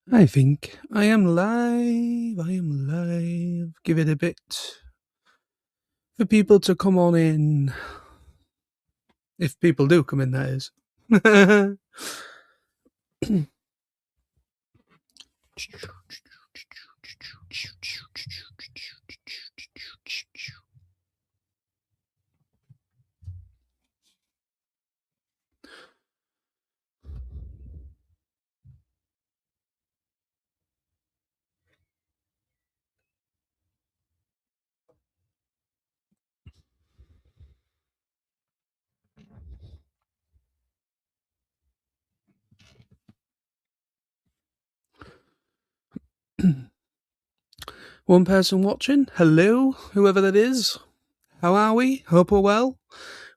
I think I am live. I am live. Give it a bit for people to come on in. If people do come in, that is. One person watching. Hello, whoever that is. How are we? Hope we're well.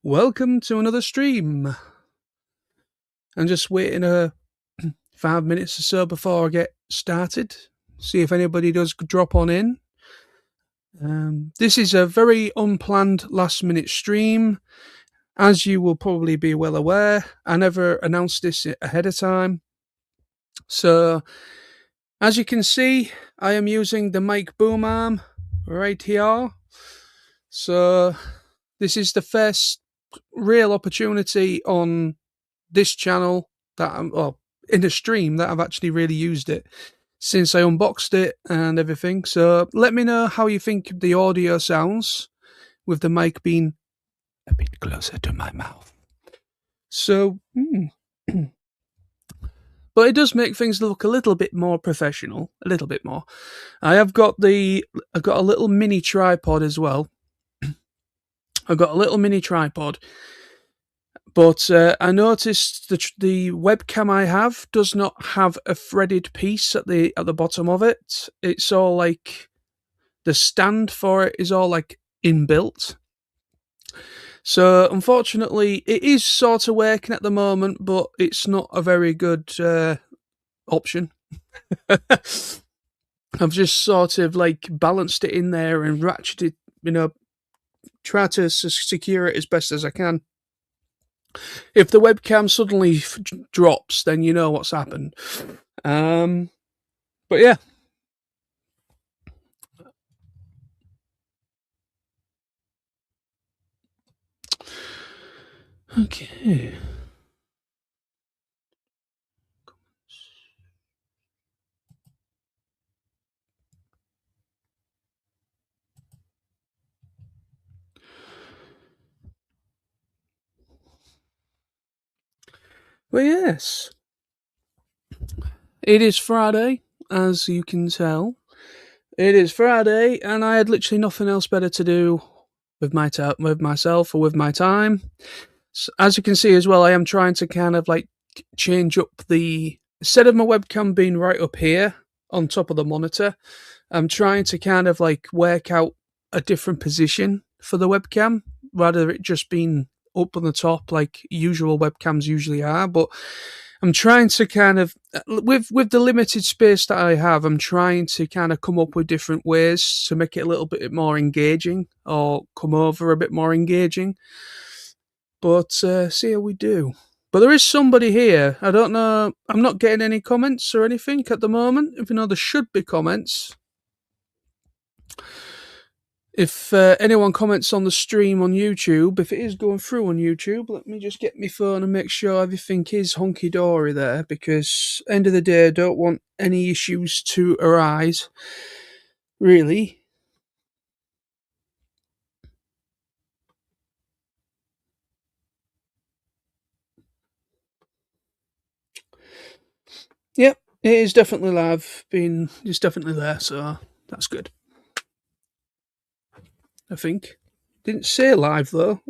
Welcome to another stream. I'm just waiting 5 minutes or so before I get started. See if anybody does drop on in. This is a very unplanned last minute stream. As you will probably be well aware, I never announced this ahead of time. So, as you can see, I am using the mic boom arm right here. So, this is the first real opportunity on this channel that in a stream that I've actually really used it since I unboxed it and everything. So, let me know how you think the audio sounds with the mic being a bit closer to my mouth. So, but it does make things look a little bit more professional, a little bit more. I've got a little mini tripod as well. I've got a little mini tripod, but I noticed the webcam I have does not have a threaded piece at the bottom of it. It's all like the stand for it is all like inbuilt. So unfortunately, it is sort of working at the moment, but it's not a very good option. I've just sort of like balanced it in there and ratcheted, try to secure it as best as I can. If the webcam suddenly drops, then you know what's happened. But yeah. Okay. Well, yes. It is Friday, as you can tell. It is Friday, and I had literally nothing else better to do with myself or with my time. So, as you can see as well, I am trying to kind of like change up instead of my webcam being right up here on top of the monitor, I'm trying to kind of like work out a different position for the webcam rather than it just being up on the top like usual webcams usually are. But I'm trying to kind of, with the limited space that I have, I'm trying to kind of come up with different ways to make it a little bit more engaging or come over a bit more engaging. But see how we do. But there is somebody here. I don't know. I'm not getting any comments or anything at the moment, even though there should be comments. If anyone comments on the stream on YouTube, if it is going through on YouTube, let me just get my phone and make sure everything is hunky-dory there, because end of the day, I don't want any issues to arise, really. Yep, it is definitely live. It's definitely there, so that's good. I think. Didn't say live, though.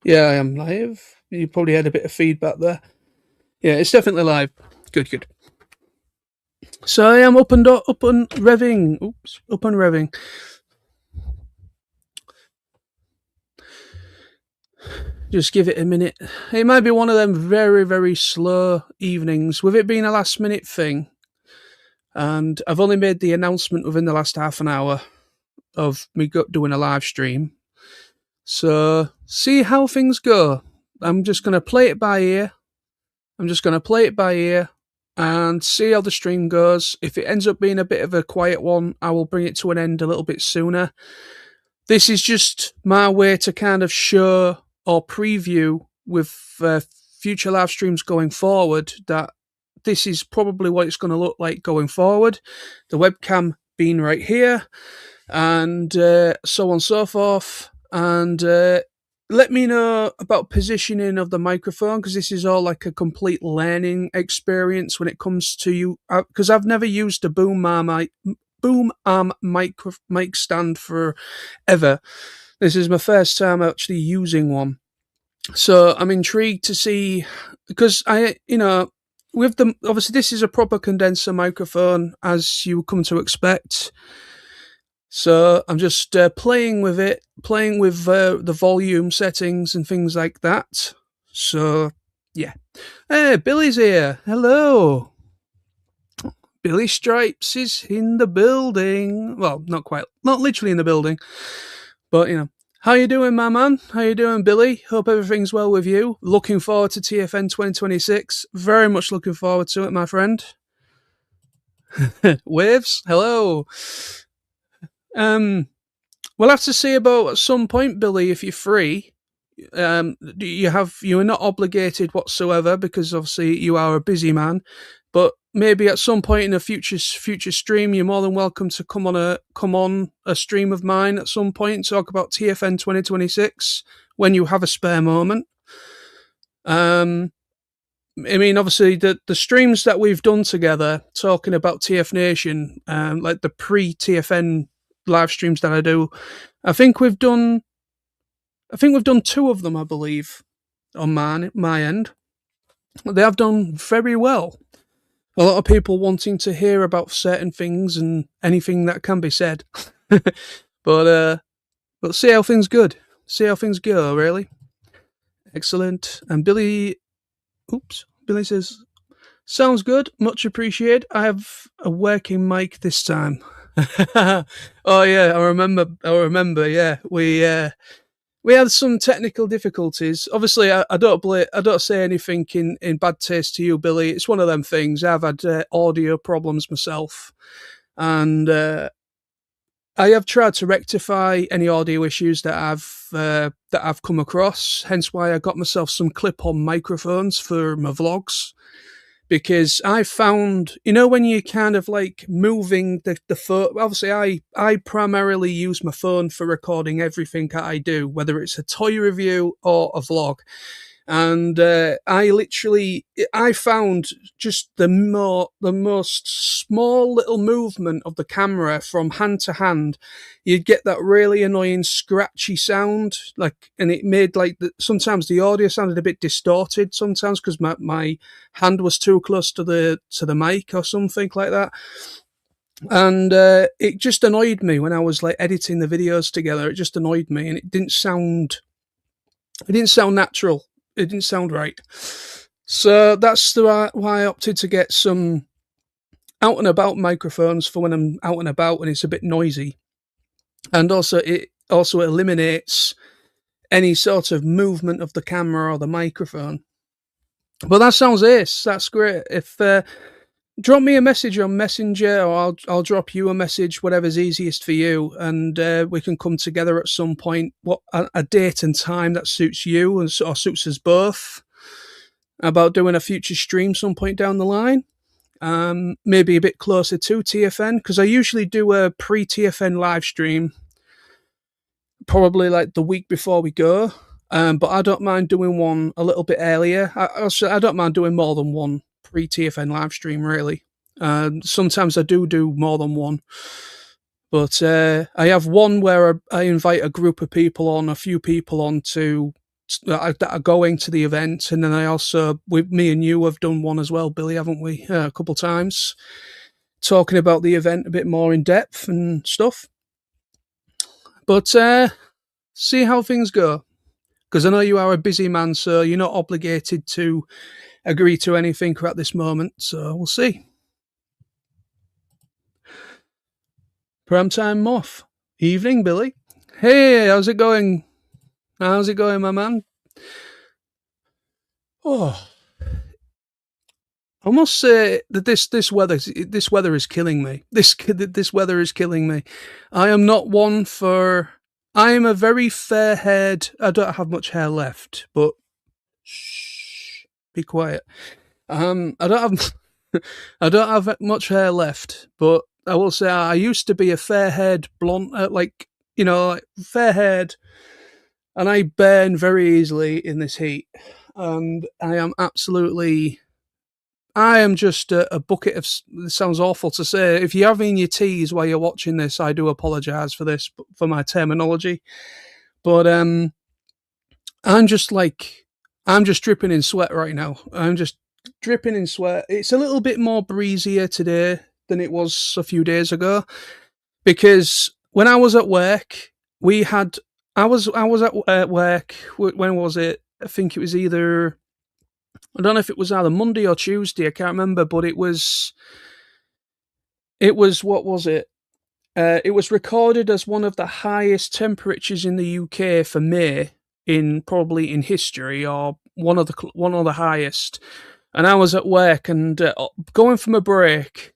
Yeah, I am live. You probably had a bit of feedback there. Yeah, it's definitely live. Good, good. So I am up and revving. Oops, up and revving. Just give it a minute. It might be one of them very, very slow evenings. With it being a last minute thing, and I've only made the announcement within the last half an hour of me doing a live stream. So see how things go. I'm just going to play it by ear. And see how the stream goes. If it ends up being a bit of a quiet one, I will bring it to an end a little bit sooner. This is just my way to kind of show or preview with future live streams going forward that this is probably what it's going to look like going forward. The webcam being right here, and so on and so forth. And let me know about positioning of the microphone, because this is all like a complete learning experience when it comes to you. Because I've never used a boom arm mic stand forever. This is my first time actually using one. So I'm intrigued to see, because with them, obviously this is a proper condenser microphone as you come to expect. So I'm just playing with it, playing with the volume settings and things like that. So yeah. Hey, Billy's here. Hello. Billy Stripes is in the building. Well, not quite, not literally in the building, but you know. How you doing, my man? How you doing, Billy? Hope everything's well with you. Looking forward to TFN 2026. Very much looking forward to it, my friend. Waves, hello. We'll have to see about at some point, Billy, if you're free. You're not obligated whatsoever, because obviously you are a busy man. But maybe at some point in a future stream, you're more than welcome to come on a stream of mine at some point and talk about TFN 2026 when you have a spare moment. I mean, obviously the streams that we've done together talking about TF Nation, like the pre-TFN live streams that I do, I think we've done 2 of them, I believe, on my end. They have done very well. A lot of people wanting to hear about certain things and anything that can be said. But see how things go, really. Excellent. And Billy says, sounds good, much appreciated. I have a working mic this time. Oh yeah, I remember, yeah. We had some technical difficulties. Obviously, I don't say anything in bad taste to you, Billy. It's one of them things. I've had audio problems myself, and I have tried to rectify any audio issues that I've come across. Hence, why I got myself some clip-on microphones for my vlogs. Because I found, when you're kind of like moving the phone, obviously I primarily use my phone for recording everything that I do, whether it's a toy review or a vlog. And I found just the most small little movement of the camera from hand to hand, you'd get that really annoying scratchy sound, and it made sometimes the audio sounded a bit distorted sometimes because my hand was too close to the mic or something like that. And it just annoyed me when I was editing the videos together. It just annoyed me, and it didn't sound natural. It didn't sound right. So that's why I opted to get some out and about microphones for when I'm out and about and it's a bit noisy. And also it eliminates any sort of movement of the camera or the microphone. But that sounds ace. That's great. If drop me a message on Messenger, or I'll drop you a message, whatever's easiest for you, and we can come together at some point. What a date and time that suits you or suits us both, about doing a future stream some point down the line. Maybe a bit closer to TFN, because I usually do a pre-TFN live stream, probably the week before we go. But I don't mind doing one a little bit earlier. I don't mind doing more than one pre-TFN live stream, really. Sometimes I do more than one. But I have one where I invite a group of people on, a few people on that are going to the event. And then I also, with me and you, have done one as well, Billy, haven't we? A couple times. Talking about the event a bit more in depth and stuff. But see how things go. Because I know you are a busy man, so you're not obligated to agree to anything at this moment. So we'll see. Primetime Moth. Evening, Billy. Hey, how's it going? How's it going, my man? Oh, I must say that this weather is killing me. This weather is killing me. I am not one for. I am a very fair-haired. I don't have much hair left, but shh, be quiet. I don't have. I don't have much hair left, but I will say I used to be a fair-haired blonde, like fair-haired, and I burn very easily in this heat, and I am absolutely. I am just a bucket of. This sounds awful to say. If you're having your teas while you're watching this, I do apologise for this, for my terminology. But I'm just like, I'm just dripping in sweat right now. I'm just dripping in sweat. It's a little bit more breezier today than it was a few days ago, because when I was at work, we had. I was at work. When was it? I think it was either. I don't know if it was either Monday or Tuesday. I can't remember, but it was. It was, what was it? It was recorded as one of the highest temperatures in the UK for May probably in history, or one of the highest. And I was at work and going from a break.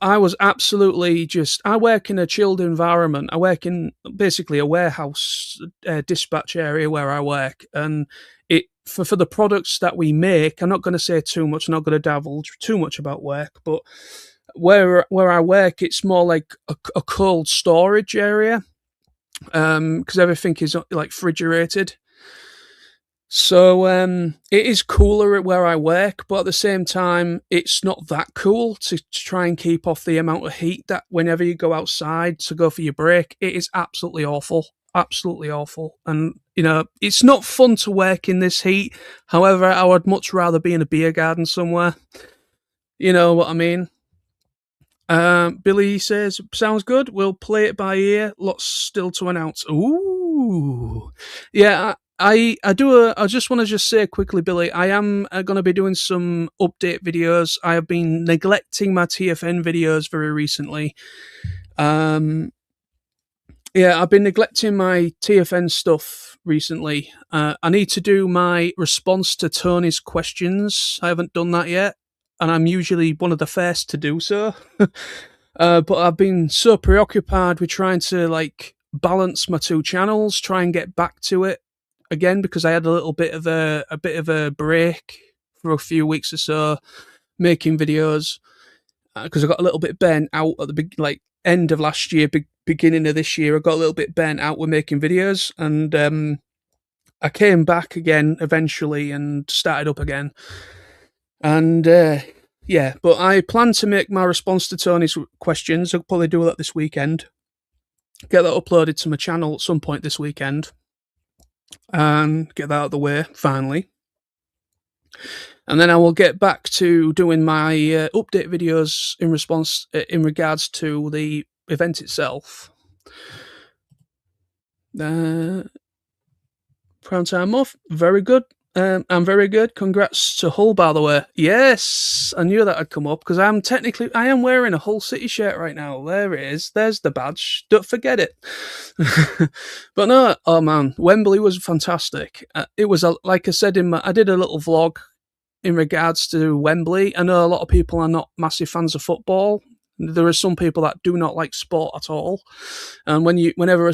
I was absolutely just. I work in a chilled environment. I work in basically a warehouse dispatch area where I work, and it for the products that we make. I'm not going to say too much. I'm not going to divulge too much about work, but where I work, it's more like a cold storage area, because everything is like refrigerated. So it is cooler at where I work, but at the same time, it's not that cool to try and keep off the amount of heat that whenever you go outside to go for your break, it is absolutely awful. Absolutely awful. And, it's not fun to work in this heat. However, I would much rather be in a beer garden somewhere. You know what I mean? Billy says, sounds good. We'll play it by ear. Lots still to announce. Ooh. Yeah, I do. I just want to say quickly, Billy, I am going to be doing some update videos. I have been neglecting my TFN videos very recently. Yeah, I've been neglecting my TFN stuff recently. I need to do my response to Tony's questions. I haven't done that yet, and I'm usually one of the first to do so. But I've been so preoccupied with trying to balance my two channels, try and get back to it again, because I had a little bit of a break for a few weeks or so making videos, because I got a little bit burnt out at the end of last year, beginning of this year. I got a little bit burnt out with making videos, and I came back again eventually and started up again. And yeah, but I plan to make my response to Tony's questions. I'll probably do that this weekend. Get that uploaded to my channel at some point this weekend, and get that out of the way finally. And then I will get back to doing my update videos in response, in regards to the event itself. Primetime off, very good. I'm very good. Congrats to Hull, by the way. Yes, I knew that had come up, because I am wearing a Hull City shirt right now. There it is. There's the badge. Don't forget it. But no, oh man, Wembley was fantastic. It was like I said I did a little vlog in regards to Wembley. I know a lot of people are not massive fans of football. There are some people that do not like sport at all, and whenever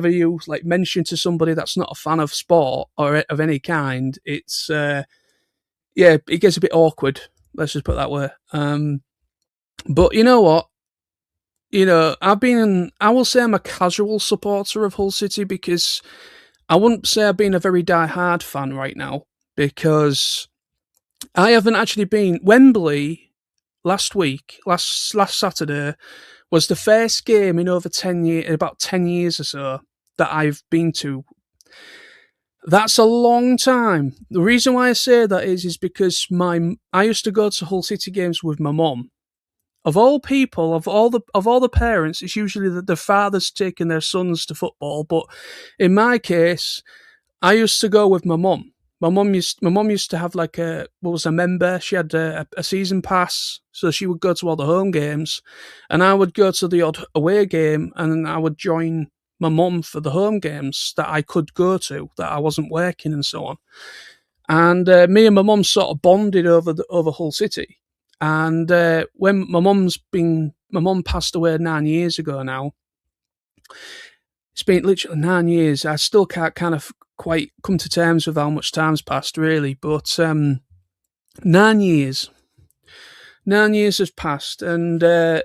you mention to somebody that's not a fan of sport or of any kind, it's it gets a bit awkward. Let's just put it that way. But you know what? I will say I'm a casual supporter of Hull City, because I wouldn't say I've been a very die-hard fan right now, because I haven't actually been. Wembley last Saturday was the first game in about 10 years or so that I've been to. That's a long time. The reason why I say that is because I used to go to Hull City games with my mum. Of all people, of all the parents, it's usually the fathers taking their sons to football. But in my case, I used to go with my mum. My mum used to have like a member. She had a season pass, so she would go to all the home games, and I would go to the odd away game, and I would join my mum for the home games that I could go to, that I wasn't working, and so on. And me and my mum sort of bonded over Hull City. And when my mum passed away 9 years ago now. It's been literally 9 years. I still can't kind of quite come to terms with how much time's passed, really. But 9 years, 9 years has passed, and I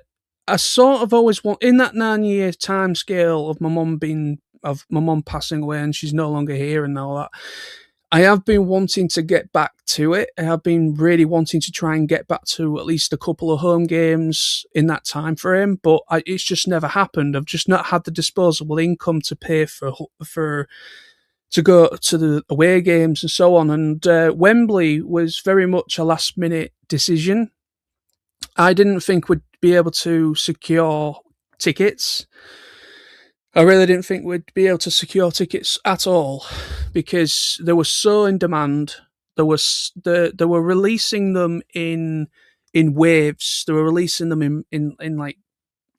sort of always want in that 9 year time scale of my mum passing away, and she's no longer here, and all that. I have been wanting to get back to it. I have been really wanting to try and get back to at least a couple of home games in that time frame, but it's just never happened. I've just not had the disposable income to pay for to go to the away games and so on. And Wembley was very much a last minute decision. I didn't think we'd be able to secure tickets. I really didn't think we'd be able to secure tickets at all because they were so in demand. They were releasing them in waves. They were releasing them in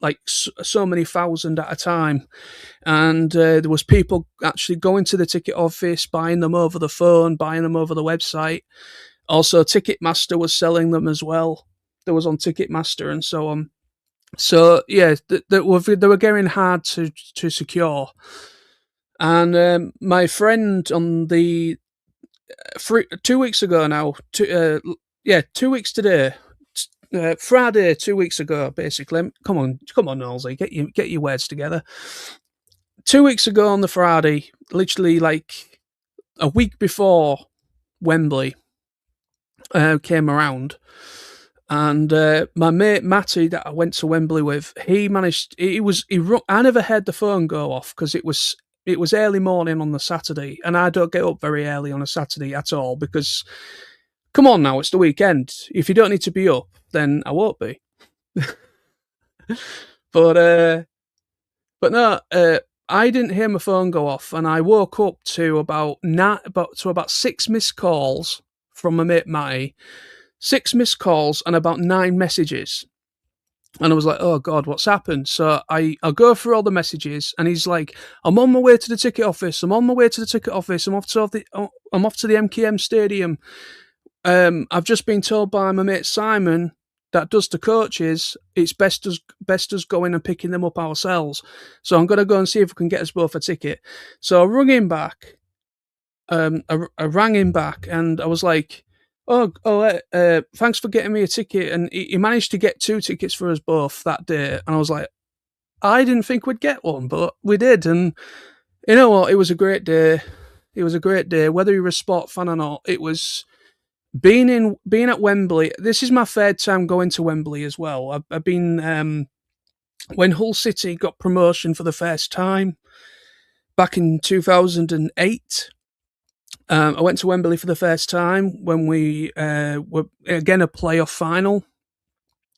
like so many thousand at a time, and there was people actually going to the ticket office, buying them over the phone, buying them over the website. Also, Ticketmaster was selling them as well. There was on Ticketmaster and so on. So yeah, they were getting hard to secure. And my friend on the 2 weeks ago now, 2 weeks today, Friday 2 weeks ago, basically. Come on, Nolsey, get your words together. 2 weeks ago on the Friday, literally like a week before Wembley came around. And my mate Matty that I went to Wembley with, I never heard the phone go off because it was early morning on the Saturday, and I don't get up very early on a Saturday at all because, come on now, it's the weekend. If you don't need to be up, then I won't be. But no, I didn't hear my phone go off, and I woke up to about 6 missed calls from my mate Matty. 6 missed calls and about 9 messages. And I was like, oh God, what's happened? So I'll go through all the messages, and he's like, I'm on my way to the ticket office. I'm off to the MKM Stadium. I've just been told by my mate Simon that does the coaches, it's best us going and picking them up ourselves. So I'm going to go and see if we can get us both a ticket. So I rang him back. I rang him back, and I was like, thanks for getting me a ticket. And he managed to get 2 tickets for us both that day. And I was like, I didn't think we'd get one, but we did. And you know what? It was a great day. It was a great day. Whether you're a sport fan or not, it was being at Wembley. This is my 3rd time going to Wembley as well. I've been when Hull City got promotion for the first time back in 2008. I went to Wembley for the first time when we were again a playoff final.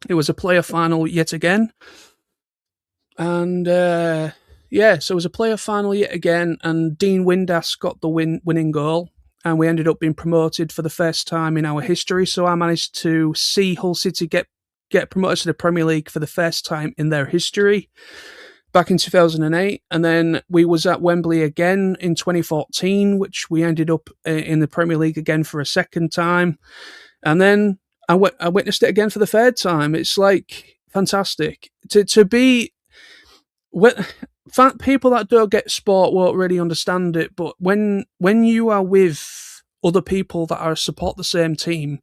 It was a playoff final yet again, and so it was a playoff final yet again. And Dean Windass got the winning goal, and we ended up being promoted for the first time in our history. So I managed to see Hull City get promoted to the Premier League for the first time in their history back in 2008, and then we was at Wembley again in 2014, which we ended up in the Premier League again for a second time, and then I witnessed it again for the 3rd time. It's like fantastic to be. People that don't get sport won't really understand it, but when you are with other people that support the same team,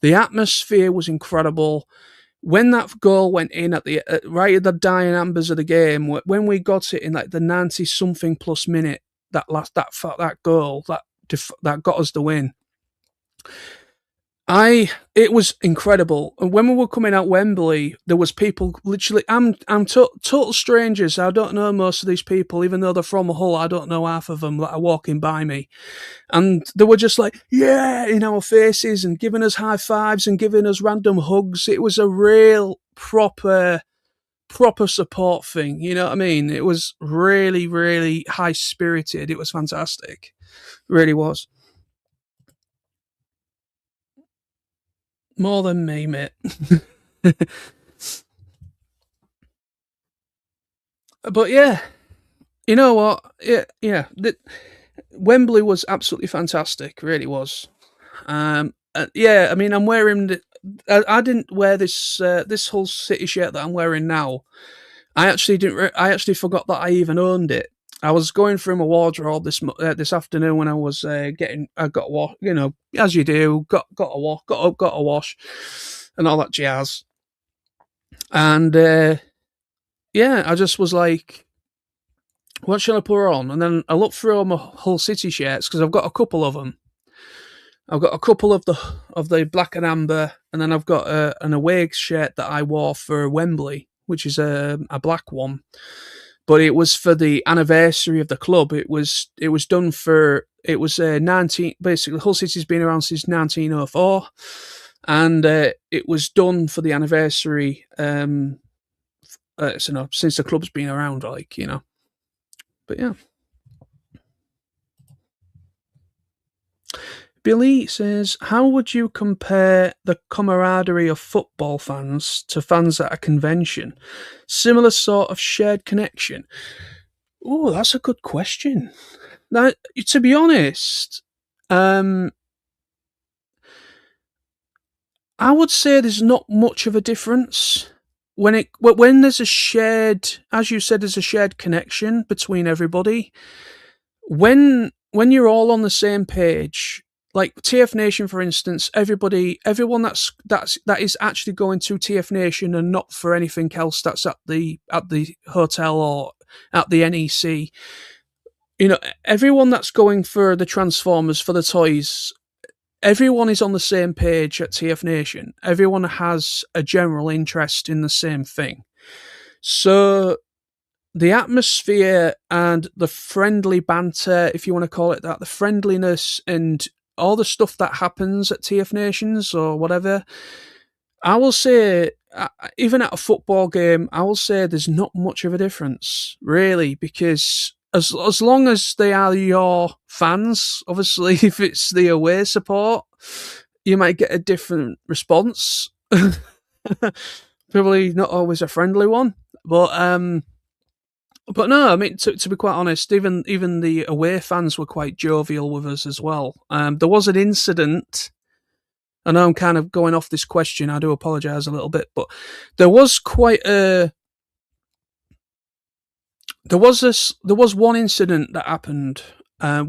the atmosphere was incredible. When that goal went in at the right at the dying embers of the game, when we got it in like the 90-something plus minute, that goal that got us the win, it was incredible. And when we were coming out Wembley, there was people literally. I'm total strangers. I don't know most of these people, even though they're from Hull. I don't know half of them that are walking by me, and they were just like, yeah, in our faces and giving us high fives and giving us random hugs. It was a real proper support thing. You know what I mean? It was really, really high spirited. It was fantastic. It really was. More than me, mate. But yeah, you know what? Yeah. Wembley was absolutely fantastic. Really was. Yeah, I mean, I'm wearing. I didn't wear this whole City shirt that I'm wearing now. I actually didn't. I actually forgot that I even owned it. I was going through my wardrobe this afternoon when I was getting. I got a wash. You know, as you do. Got a wash. Got a wash, and all that jazz. And yeah, I just was like, what shall I put on? And then I looked through all my Hull City shirts because I've got a couple of them. I've got a couple of the black and amber, and then I've got an away shirt that I wore for Wembley, which is a black one. But it was for the anniversary of the club. It was done for it was 19. Basically, Hull City's been around since 1904, and it was done for the anniversary. So no, since the club's been around, like you know. But yeah. Billy says, how would you compare the camaraderie of football fans to fans at a convention? Similar sort of shared connection? Oh, that's a good question. Now, to be honest, I would say there's not much of a difference. When there's a shared, as you said, there's a shared connection between everybody. When you're all on the same page, like TF Nation, for instance, everyone that is actually going to TF Nation and not for anything else that's at the hotel or at the NEC. You know, everyone that's going for the Transformers, for the toys, everyone is on the same page at TF Nation. Everyone has a general interest in the same thing. So the atmosphere and the friendly banter, if you want to call it that, the friendliness and all the stuff that happens at TF Nations or whatever, I will say, even at a football game, I will say there's not much of a difference, really, because as long as they are your fans, obviously, if it's the away support, you might get a different response. Probably not always a friendly one, but no, I mean, to be quite honest, even the away fans were quite jovial with us as well. There was an incident. I know I'm kind of going off this question. I do apologise a little bit, but there was there was one incident that happened.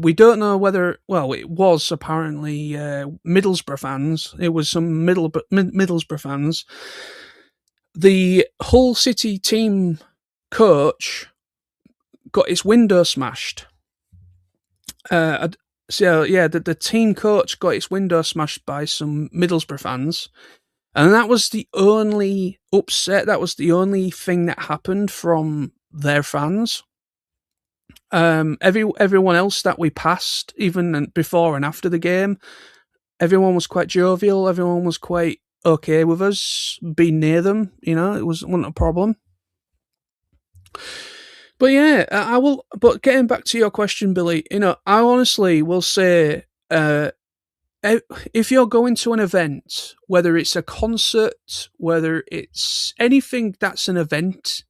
We don't know whether. Well, it was apparently Middlesbrough fans. It was some Middlesbrough fans. The Hull City team coach got his window smashed. So yeah, the team coach got his window smashed by some Middlesbrough fans, and that was the only upset. That was the only thing that happened from their fans. Everyone else that we passed, even before and after the game, everyone was quite jovial. Everyone was quite okay with us being near them. You know, it wasn't a problem. But yeah, I will. But getting back to your question, Billy, you know, I honestly will say, if you're going to an event, whether it's a concert, whether it's anything that's an event,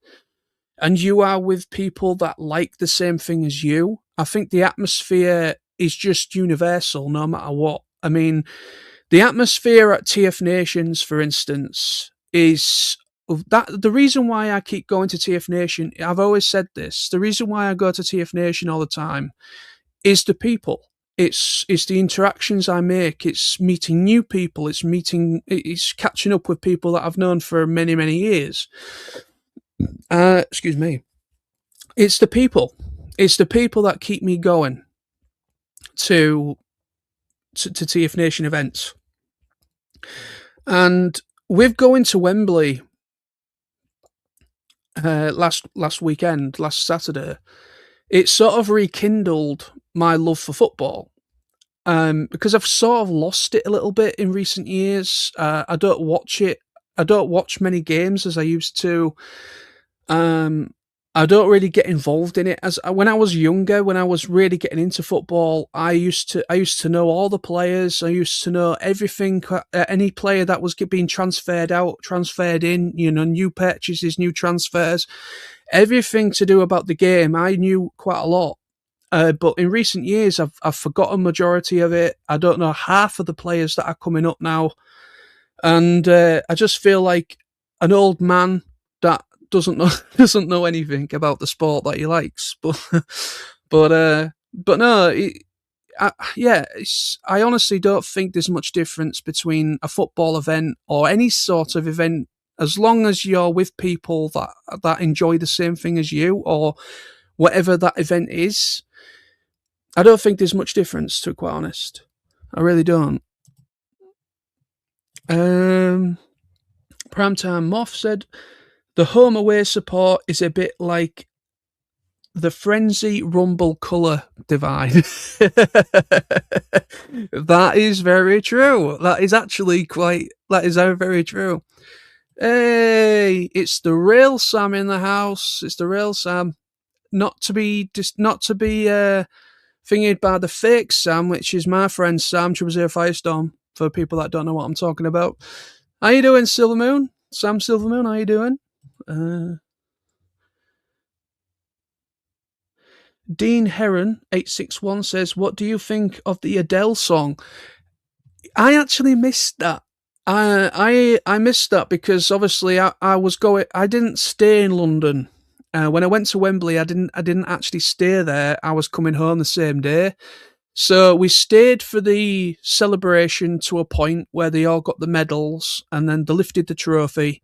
and you are with people that like the same thing as you, I think the atmosphere is just universal, no matter what. I mean, the atmosphere at TF Nations, for instance, is that the reason why I keep going to TF Nation. I've always said this. The reason why I go to TF Nation all the time is the people. It's the interactions I make. It's meeting new people. It's catching up with people that I've known for many, many years. Excuse me. It's the people. It's the people that keep me going to TF Nation events. And with going to Wembley last weekend, last Saturday, it sort of rekindled my love for football. Because I've sort of lost it a little bit in recent years. I don't watch it. I don't watch many games as I used to. I don't really get involved in it. As when I was younger, when I was really getting into football, I used to know all the players. I used to know everything. Any player that was being transferred out, transferred in. New purchases, new transfers, everything to do about the game. I knew quite a lot. But in recent years, I've forgotten majority of it. I don't know half of the players that are coming up now, and I just feel like an old man that doesn't know doesn't know anything about the sport that he likes. But no, yeah, I honestly don't think there's much difference between a football event or any sort of event, as long as you're with people that enjoy the same thing as you, or whatever that event is. I don't think there's much difference, to be quite honest. I really don't. Um, Primetime Moth said the home away support is a bit like the Frenzy Rumble colour divide. That is very true. That is actually that is very true. Hey, it's the real Sam in the house. It's the real Sam. Not to be thingied by the fake Sam, which is my friend Sam, Triple Firestorm, for people that don't know what I'm talking about. How you doing, Silvermoon? Sam Silvermoon, how you doing? Dean Heron 861 says, "What do you think of the Adele song?" I actually missed that. I missed that because obviously I was going. I didn't stay in London. When I went to Wembley, I didn't actually stay there. I was coming home the same day. So we stayed for the celebration to a point where they all got the medals, and then they lifted the trophy,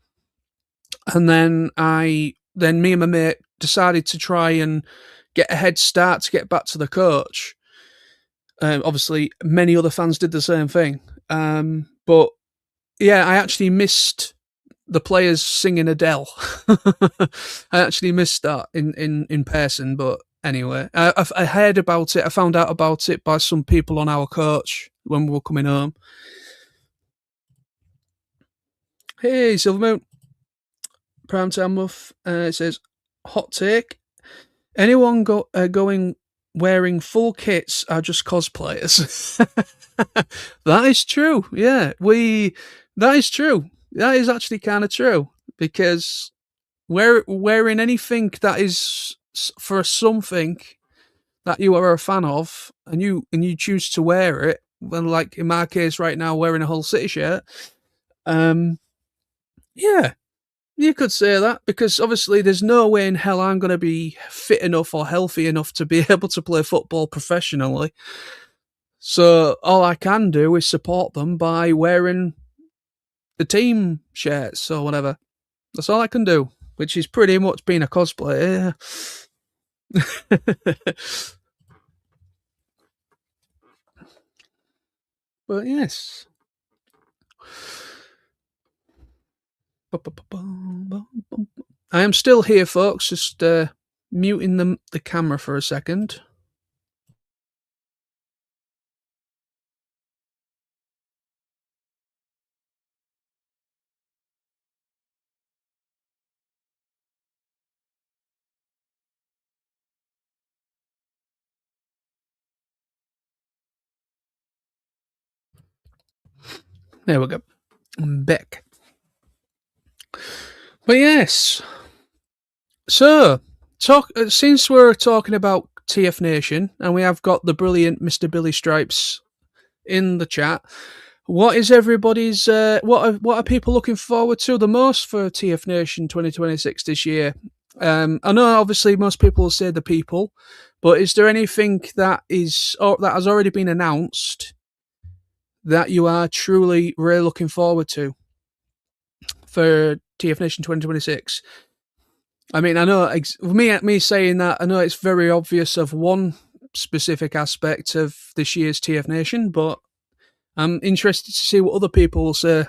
and then me and my mate decided to try and get a head start to get back to the coach. Obviously, many other fans did the same thing. But yeah, I actually missed the players singing Adele. I actually missed that in person. But anyway, I heard about it. I found out about it by some people on our coach when we were coming home. Hey, Silvermoon. Primetime Muff. It says, hot take. Anyone going wearing full kits are just cosplayers. That is true. Yeah, that is true. That is actually kind of true, because wearing anything that is for something that you are a fan of, and you choose to wear it, well, like in my case right now, wearing a Hull City shirt. Yeah, you could say that, because obviously there's no way in hell I'm going to be fit enough or healthy enough to be able to play football professionally. So all I can do is support them by wearing the team shirts or whatever. That's all I can do, which is pretty much being a cosplayer. But yes. I am still here, folks. Just muting the camera for a second. There we go. I'm back. But yes. So, since we're talking about TF Nation, and we have got the brilliant Mr. Billy Stripes in the chat, what is everybody's what are people looking forward to the most for TF Nation 2026 this year? I know obviously most people will say the people, but is there anything that has already been announced that you are truly really looking forward to for TF Nation 2026? I mean, I know me saying that, I know it's very obvious of one specific aspect of this year's TF Nation, but I'm interested to see what other people will say.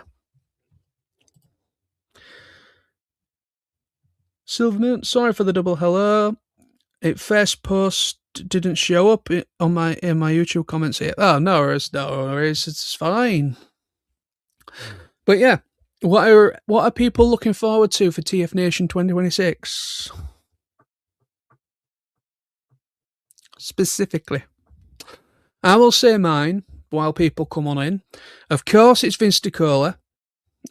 Silvermoon, sorry for the double hello. It first post didn't show up in my YouTube comments here. Oh, no worries, it's fine. But yeah, what are people looking forward to for TF Nation 2026? specifically. I will say mine while people come on in. Of course, it's Vince DiCola.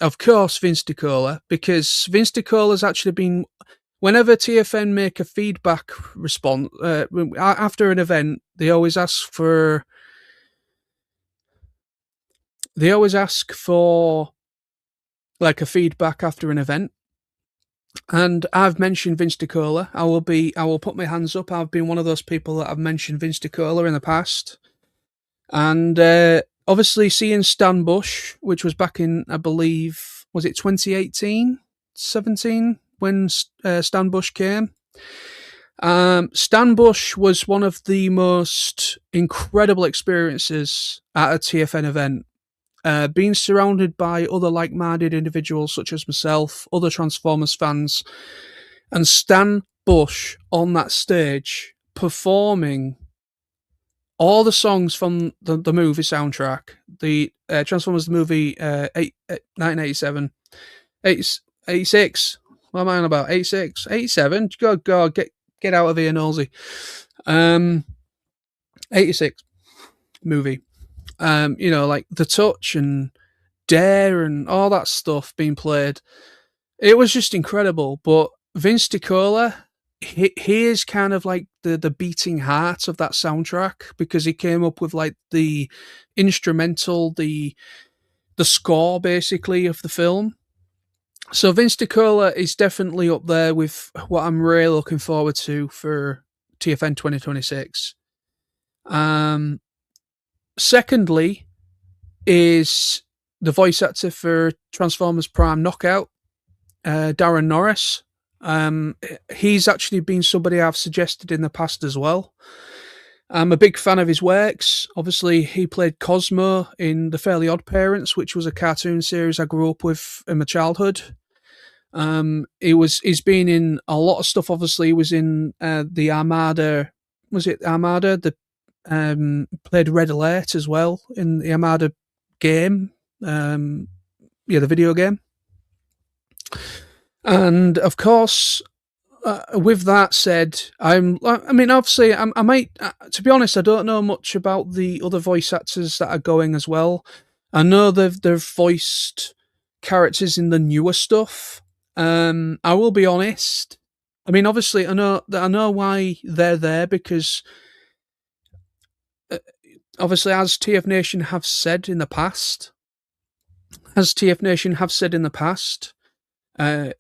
Of course, Vince DiCola, because Vince DiCola's actually been. Whenever TFN make a feedback response after an event, they always ask for like a feedback after an event. And I've mentioned Vince DiCola. I will put my hands up. I've been one of those people that have mentioned Vince DiCola in the past. And obviously seeing Stan Bush, which was back in, I believe, was it 2018, 17, when Stan Bush came? Stan Bush was one of the most incredible experiences at a TFN event. Being surrounded by other like-minded individuals such as myself, other Transformers fans, and Stan Bush on that stage performing all the songs from the movie soundtrack, the Transformers the movie 1987, 86. What am I on about? 86, 87. God, get out of here, nosy. 86 movie. Like The Touch and Dare and all that stuff being played. It was just incredible. But Vince DiCola, he is kind of like the beating heart of that soundtrack, because he came up with like the instrumental, the score basically of the film. So Vince DiCola is definitely up there with what I'm really looking forward to for TFN 2026. Secondly is the voice actor for Transformers Prime Knockout, Darren Norris. He's actually been somebody I've suggested in the past as well. I'm a big fan of his works. Obviously, he played Cosmo in The Fairly Odd Parents, which was a cartoon series I grew up with in my childhood. He's been in a lot of stuff. Obviously, he was in the Armada. Was it Armada? Played Red Alert as well in the Armada game. The video game. And of course, with that said, obviously, I might, to be honest, I don't know much about the other voice actors that are going as well. I know they've voiced characters in the newer stuff. I will be honest. I mean, obviously, I know why they're there, because obviously, as TF Nation have said in the past,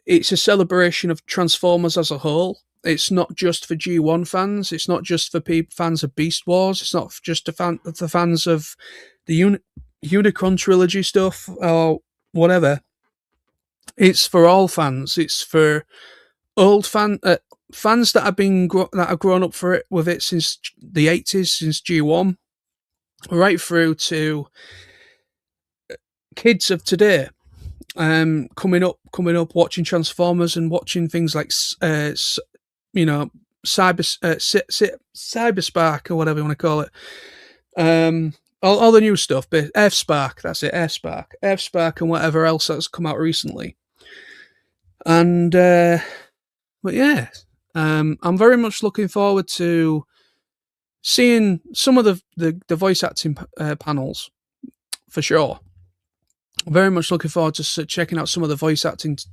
it's a celebration of Transformers as a whole. It's not just for G1 fans. It's not just for fans of Beast Wars. It's not just the fans of the Unicron trilogy stuff or whatever. It's for all fans. It's for old fans that have grown up with it since the 80s, since G1, right through to kids of today. Coming up, watching Transformers and watching things like, Cyberspark or whatever you want to call it. All the new stuff, but F-Spark, that's it, F-Spark and whatever else that's come out recently. And, but yeah, I'm very much looking forward to seeing some of the voice acting panels, for sure. Very much looking forward to checking out some of the voice acted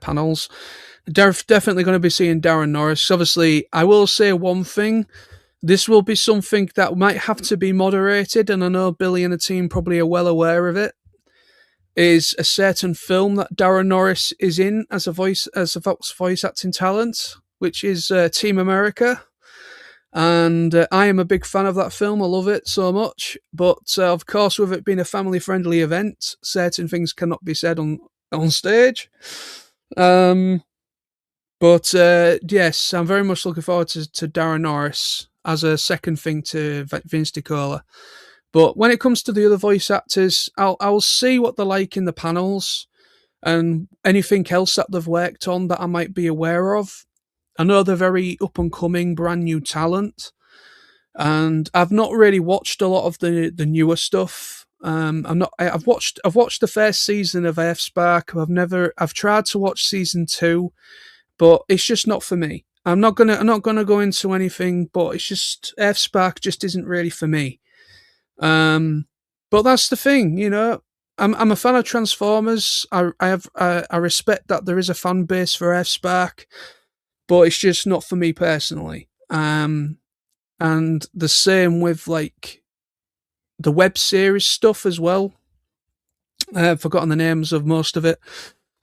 panels. Definitely going to be seeing Darren Norris. Obviously, I will say one thing. This will be something that might have to be moderated, and I know Billy and the team probably are well aware of it. Is a certain film that Darren Norris is in as a voice acting talent, which is Team America. And I am a big fan of that film. I love it so much. But of course, with it being a family-friendly event, certain things cannot be said on stage. But yes, I'm very much looking forward to Darren Norris as a second thing to Vince DiCola. But when it comes to the other voice actors, I'll see what they're like in the panels and anything else that they've worked on that I might be aware of. I know they're very up-and-coming, brand-new talent, and I've not really watched a lot of the newer stuff. I've watched the first season of F-Spark. I've tried to watch season 2, but it's just not for me. I'm not gonna go into anything, but it's just F-Spark just isn't really for me. Um, but that's the thing, you know. I'm a fan of Transformers. I respect that there is a fan base for F-Spark, but it's just not for me personally. And the same with like the web series stuff as well. I've forgotten the names of most of it.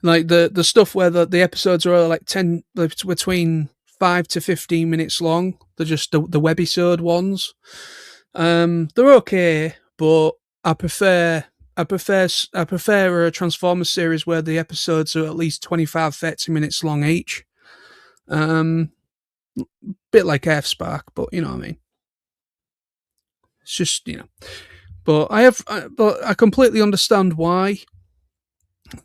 Like the stuff where the episodes are like 10 between 5 to 15 minutes long. They're just the webisode ones. They're okay, but I prefer I prefer a Transformers series where the episodes are at least 25 to 30 minutes long each. Um, Bit like F Spark, but you know what I mean. It's just, you know. But I completely understand why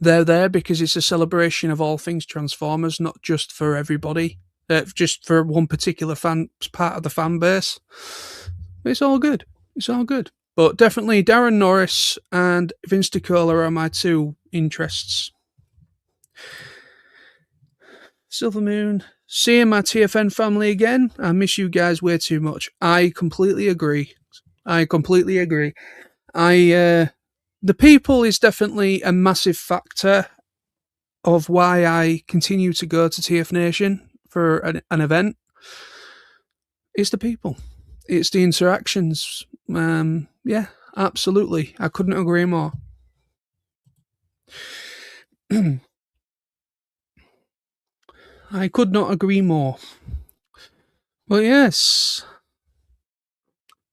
they're there, because it's a celebration of all things Transformers, not just for everybody, just for one particular fan part of the fan base. It's all good. It's all good. But definitely Darren Norris and Vince DiCola are my two interests. Silver Moon, seeing my TFN family again. I miss you guys way too much. I completely agree. I completely agree. The people is definitely a massive factor of why I continue to go to TF Nation for an event. It's the people. It's the interactions. Yeah, absolutely. I couldn't agree more. I could not agree more. Well, yes.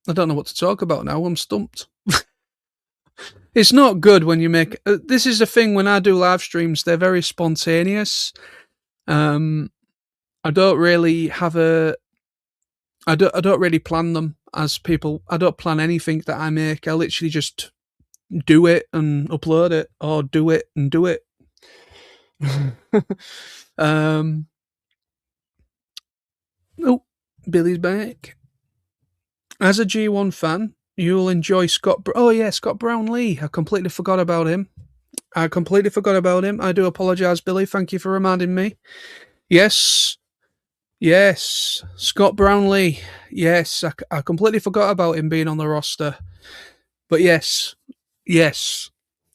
I don't know what to talk about now. I'm stumped. It's not good when you make. This is the thing when I do live streams, they're very spontaneous. I don't really have a. I don't really plan them as people. I don't plan anything that I make. I literally just do it and upload it, or do it and do it. Oh, Billy's back. As a G1 fan, you'll enjoy Scott. Oh yeah, Scott Brownlee. I completely forgot about him. I do apologise, Billy. Thank you for reminding me. Yes, yes, Scott Brownlee. Yes, I completely forgot about him being on the roster. But yes, yes,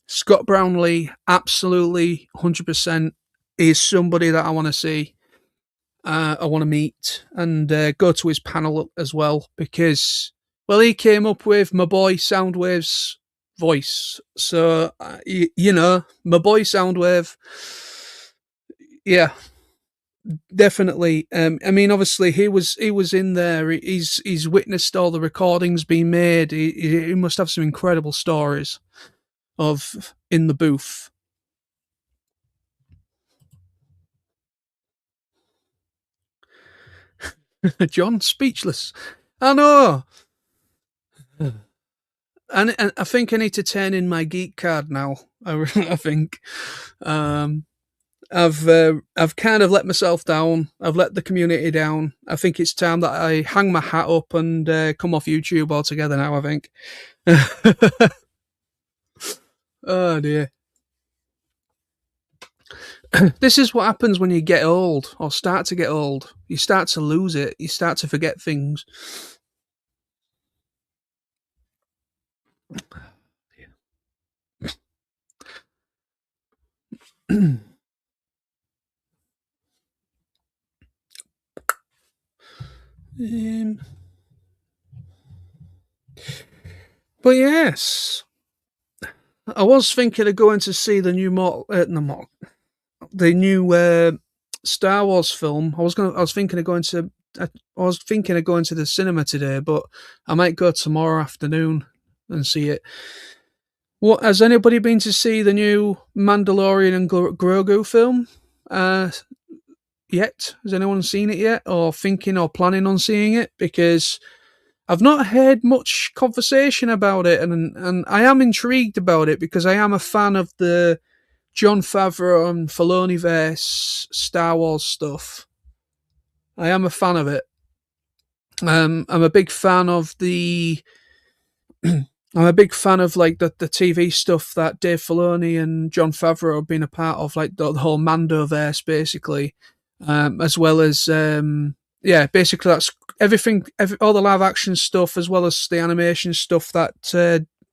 Scott Brownlee, absolutely 100% is somebody that I want to see. I want to meet and go to his panel as well, because, well, he came up with my boy Soundwave's voice. So, you know, my boy Soundwave, yeah, definitely. I mean, obviously, he was in there. He's witnessed all the recordings being made. He must have some incredible stories of in the booth. John, speechless. I know. And I think I need to turn in my geek card now. I think I've kind of let myself down. I've let the community down. I think it's time that I hang my hat up and come off YouTube altogether now. I think. Oh dear. This is what happens when you get old, or start to get old. You start to lose it. You start to forget things. But yes, I was thinking of going to see the new the new Star Wars film. I was thinking of going to. I was thinking of going to the cinema today, but I might go tomorrow afternoon and see it. What, has anybody been to see the new Mandalorian and Grogu film? Yet? Has anyone seen it yet, or thinking or planning on seeing it? Because I've not heard much conversation about it, and I am intrigued about it because I am a fan of the Jon Favreau and Filoni verse Star Wars stuff. I am a fan of it. I'm a big fan of the. I'm a big fan of like the TV stuff that Dave Filoni and Jon Favreau have been a part of, like the whole Mando verse, basically. as well as yeah, basically that's everything, all the live action stuff as well as the animation stuff that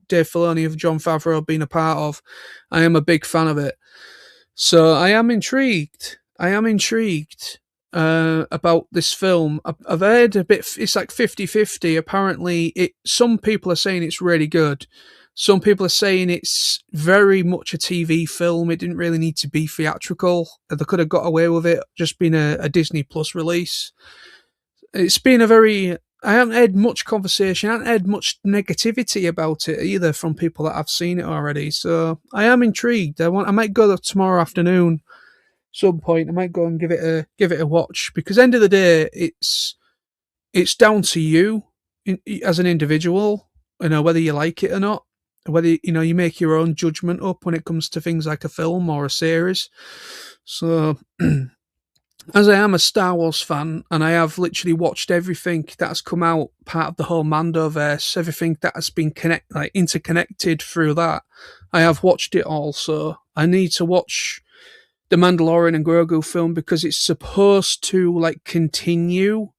Dave Filoni of Jon Favreau have been a part of. I am a big fan of it, so I am intrigued. I am intrigued about this film. I've heard a bit. It's like 50-50. Apparently, some people are saying it's really good. Some people are saying it's very much a TV film. It didn't really need to be theatrical. They could have got away with it just being a Disney Plus release. It's been a very. I haven't had much conversation. I haven't had much negativity about it either from people that have seen it already. So I am intrigued. I might go there tomorrow afternoon. Some point, I might go and give it a watch, because end of the day, it's down to you as an individual. You know, whether you like it or not, whether you make your own judgment up when it comes to things like a film or a series. So. As I am a Star Wars fan, and I have literally watched everything that's come out, part of the whole Mandoverse, everything that has been interconnected through that, I have watched it all. So I need to watch the Mandalorian and Grogu film, because it's supposed to continue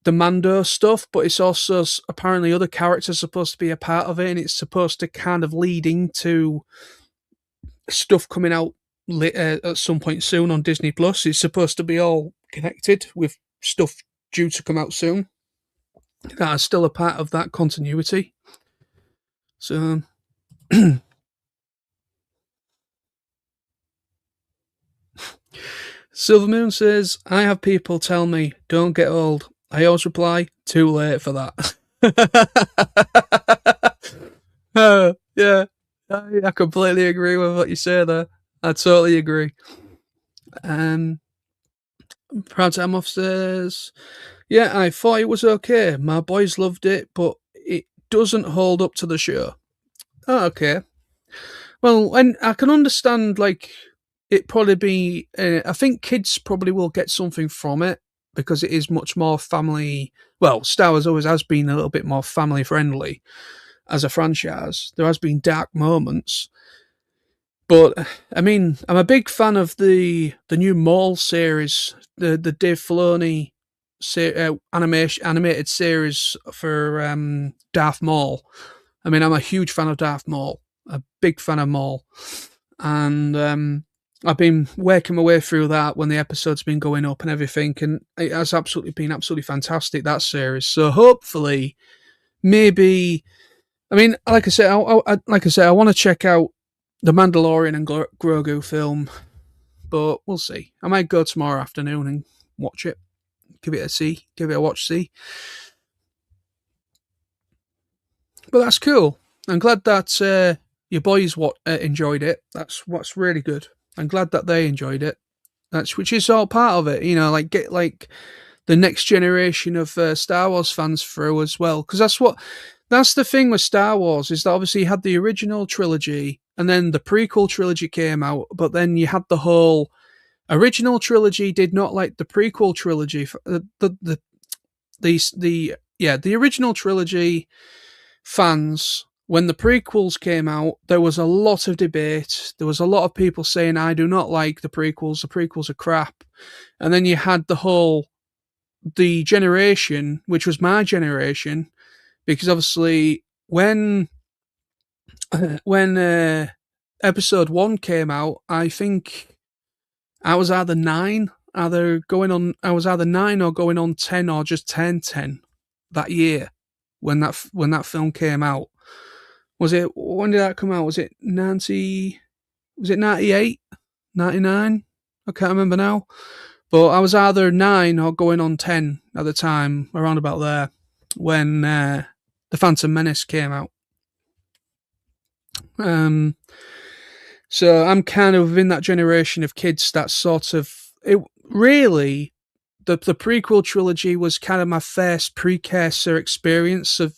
the Mando stuff, but it's also apparently other characters are supposed to be a part of it, and it's supposed to kind of lead into stuff coming out at some point soon on Disney Plus. It's supposed to be all connected with stuff due to come out soon that are still a part of that continuity. So Silver Moon says, I have people tell me don't get old. I always reply, too late for that. Yeah, I completely agree with what you say there. I totally agree. Proud Tamoff says, yeah, I thought it was okay. My boys loved it, but it doesn't hold up to the show. Oh, okay. Well, and I can understand, it probably be. I think kids probably will get something from it, because it is much more family. Well, Star Wars always has been a little bit more family friendly as a franchise. There has been dark moments, but I mean, I'm a big fan of the new Maul series, the Dave Filoni animated series for Darth Maul. I mean, I'm a huge fan of Darth Maul, a big fan of Maul, and I've been working my way through that when the episode's been going up and everything, and it has been absolutely fantastic, that series. So hopefully, maybe, I mean, like I said, I want to check out the Mandalorian and Grogu film, but we'll see. I might go tomorrow afternoon and watch it, give it a watch, see. But that's cool. I'm glad that your boys enjoyed it. That's what's really good. I'm glad that they enjoyed it. Which is all part of it, get the next generation of Star Wars fans through as well. Because that's the thing with Star Wars, is that obviously you had the original trilogy, and then the prequel trilogy came out, but then you had the whole original trilogy did not like the prequel trilogy. The original trilogy fans, when the prequels came out, there was a lot of debate. There was a lot of people saying, I do not like the prequels are crap. And then you had the generation, which was my generation, because obviously when episode 1 came out, I think I was either 9, I was either 9 or going on 10, or just turned 10 that year when that film came out. When did that come out? Was it 98? 99? I can't remember now. But I was either 9 or going on 10 at the time, around about there, when The Phantom Menace came out. So I'm kind of in that generation of kids that sort of... It really... The prequel trilogy was kind of my first precursor experience of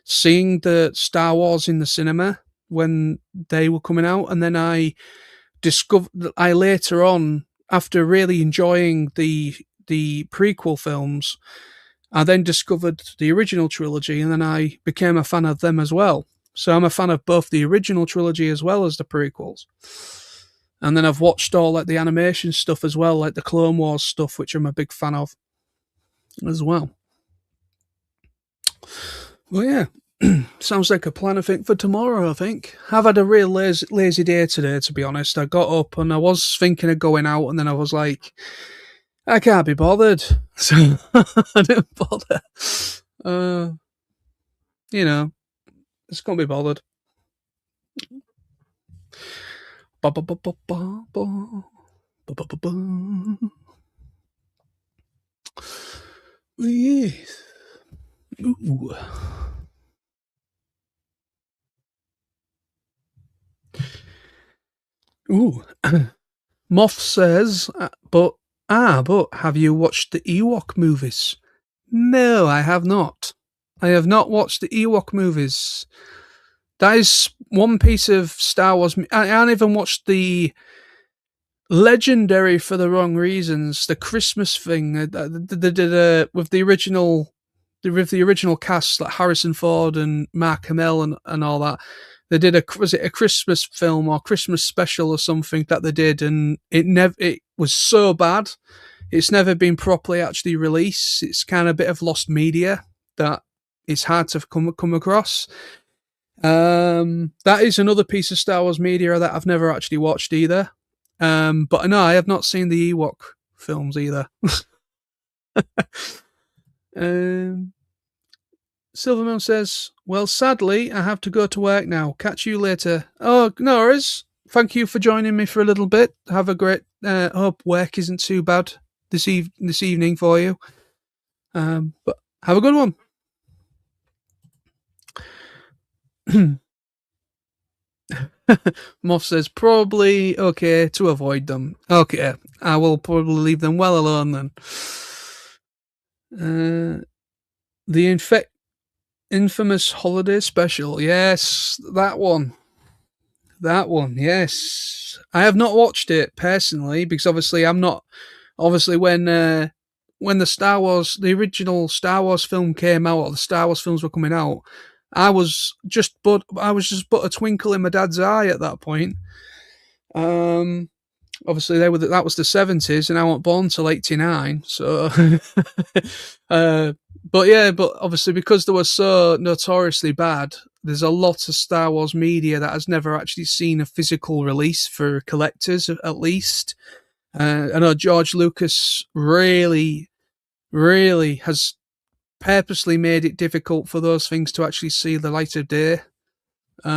seeing the Star Wars in the cinema when they were coming out. And then I discovered that I later on, after really enjoying the prequel films, I then discovered the original trilogy, and then I became a fan of them as well. So I'm a fan of both the original trilogy as well as the prequels. And then I've watched all like the animation stuff as well, like the Clone Wars stuff, which I'm a big fan of as well. Well, yeah, sounds like a plan, I think, for tomorrow, I think. I've had a real lazy day today, to be honest. I got up and I was thinking of going out, and then I was like, I can't be bothered. So I didn't bother. You know, just can't be bothered. Ba, ba, ba, ba, ba, ba. Ba, ba, ba, ba. Yes. Ooh. Ooh. Moth says, but have you watched the Ewok movies? No, I have not. I have not watched the Ewok movies. That is one piece of Star Wars. I haven't even watched the legendary, for the wrong reasons, the Christmas thing they did with the original cast, like Harrison Ford and Mark Hamill and all that. They did was it a Christmas film or Christmas special or something that they did, and it was so bad. It's never been properly actually released. It's kind of a bit of lost media that it's hard to come across. That is another piece of Star Wars media that I've never actually watched either. But no, I have not seen the Ewok films either. Silvermoon says, well, sadly, I have to go to work now. Catch you later. Oh, no worries. Thank you for joining me for a little bit. Have a great, hope work isn't too bad this evening for you. But have a good one. Moff says, probably okay to avoid them. Okay, I will probably leave them well alone then. The infamous holiday special. Yes, that one. That one, yes. I have not watched it personally because obviously I'm not. Obviously, when the the original Star Wars film came out, or the Star Wars films were coming out, I was just but a twinkle in my dad's eye at that point. Obviously that was the 70s, and I wasn't born till 89. So, but obviously because they were so notoriously bad, there's a lot of Star Wars media that has never actually seen a physical release for collectors, at least. I know George Lucas really has purposely made it difficult for those things to actually see the light of day,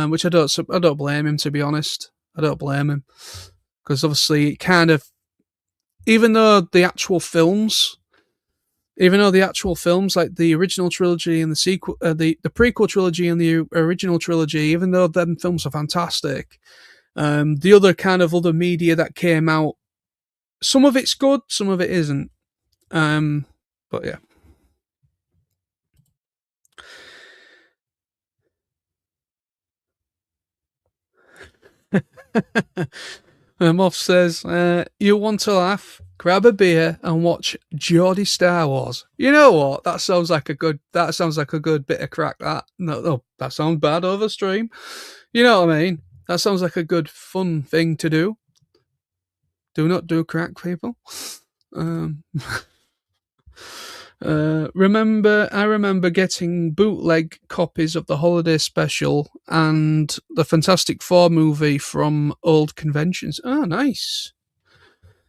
which I don't blame him, to be honest. I don't blame him, because obviously it kind of, even though the actual films like the original trilogy and the sequel, the prequel trilogy and the original trilogy, even though them films are fantastic, the other media that came out, some of it's good, some of it isn't. But yeah. Moff says, you want to laugh? Grab a beer and watch Geordie Star Wars. You know what? That sounds like a good bit of crack. No, that sounds bad over stream. You know what I mean? That sounds like a good fun thing to do. Do not do crack, people. I remember getting bootleg copies of the holiday special and the Fantastic Four movie from old conventions. Oh, nice.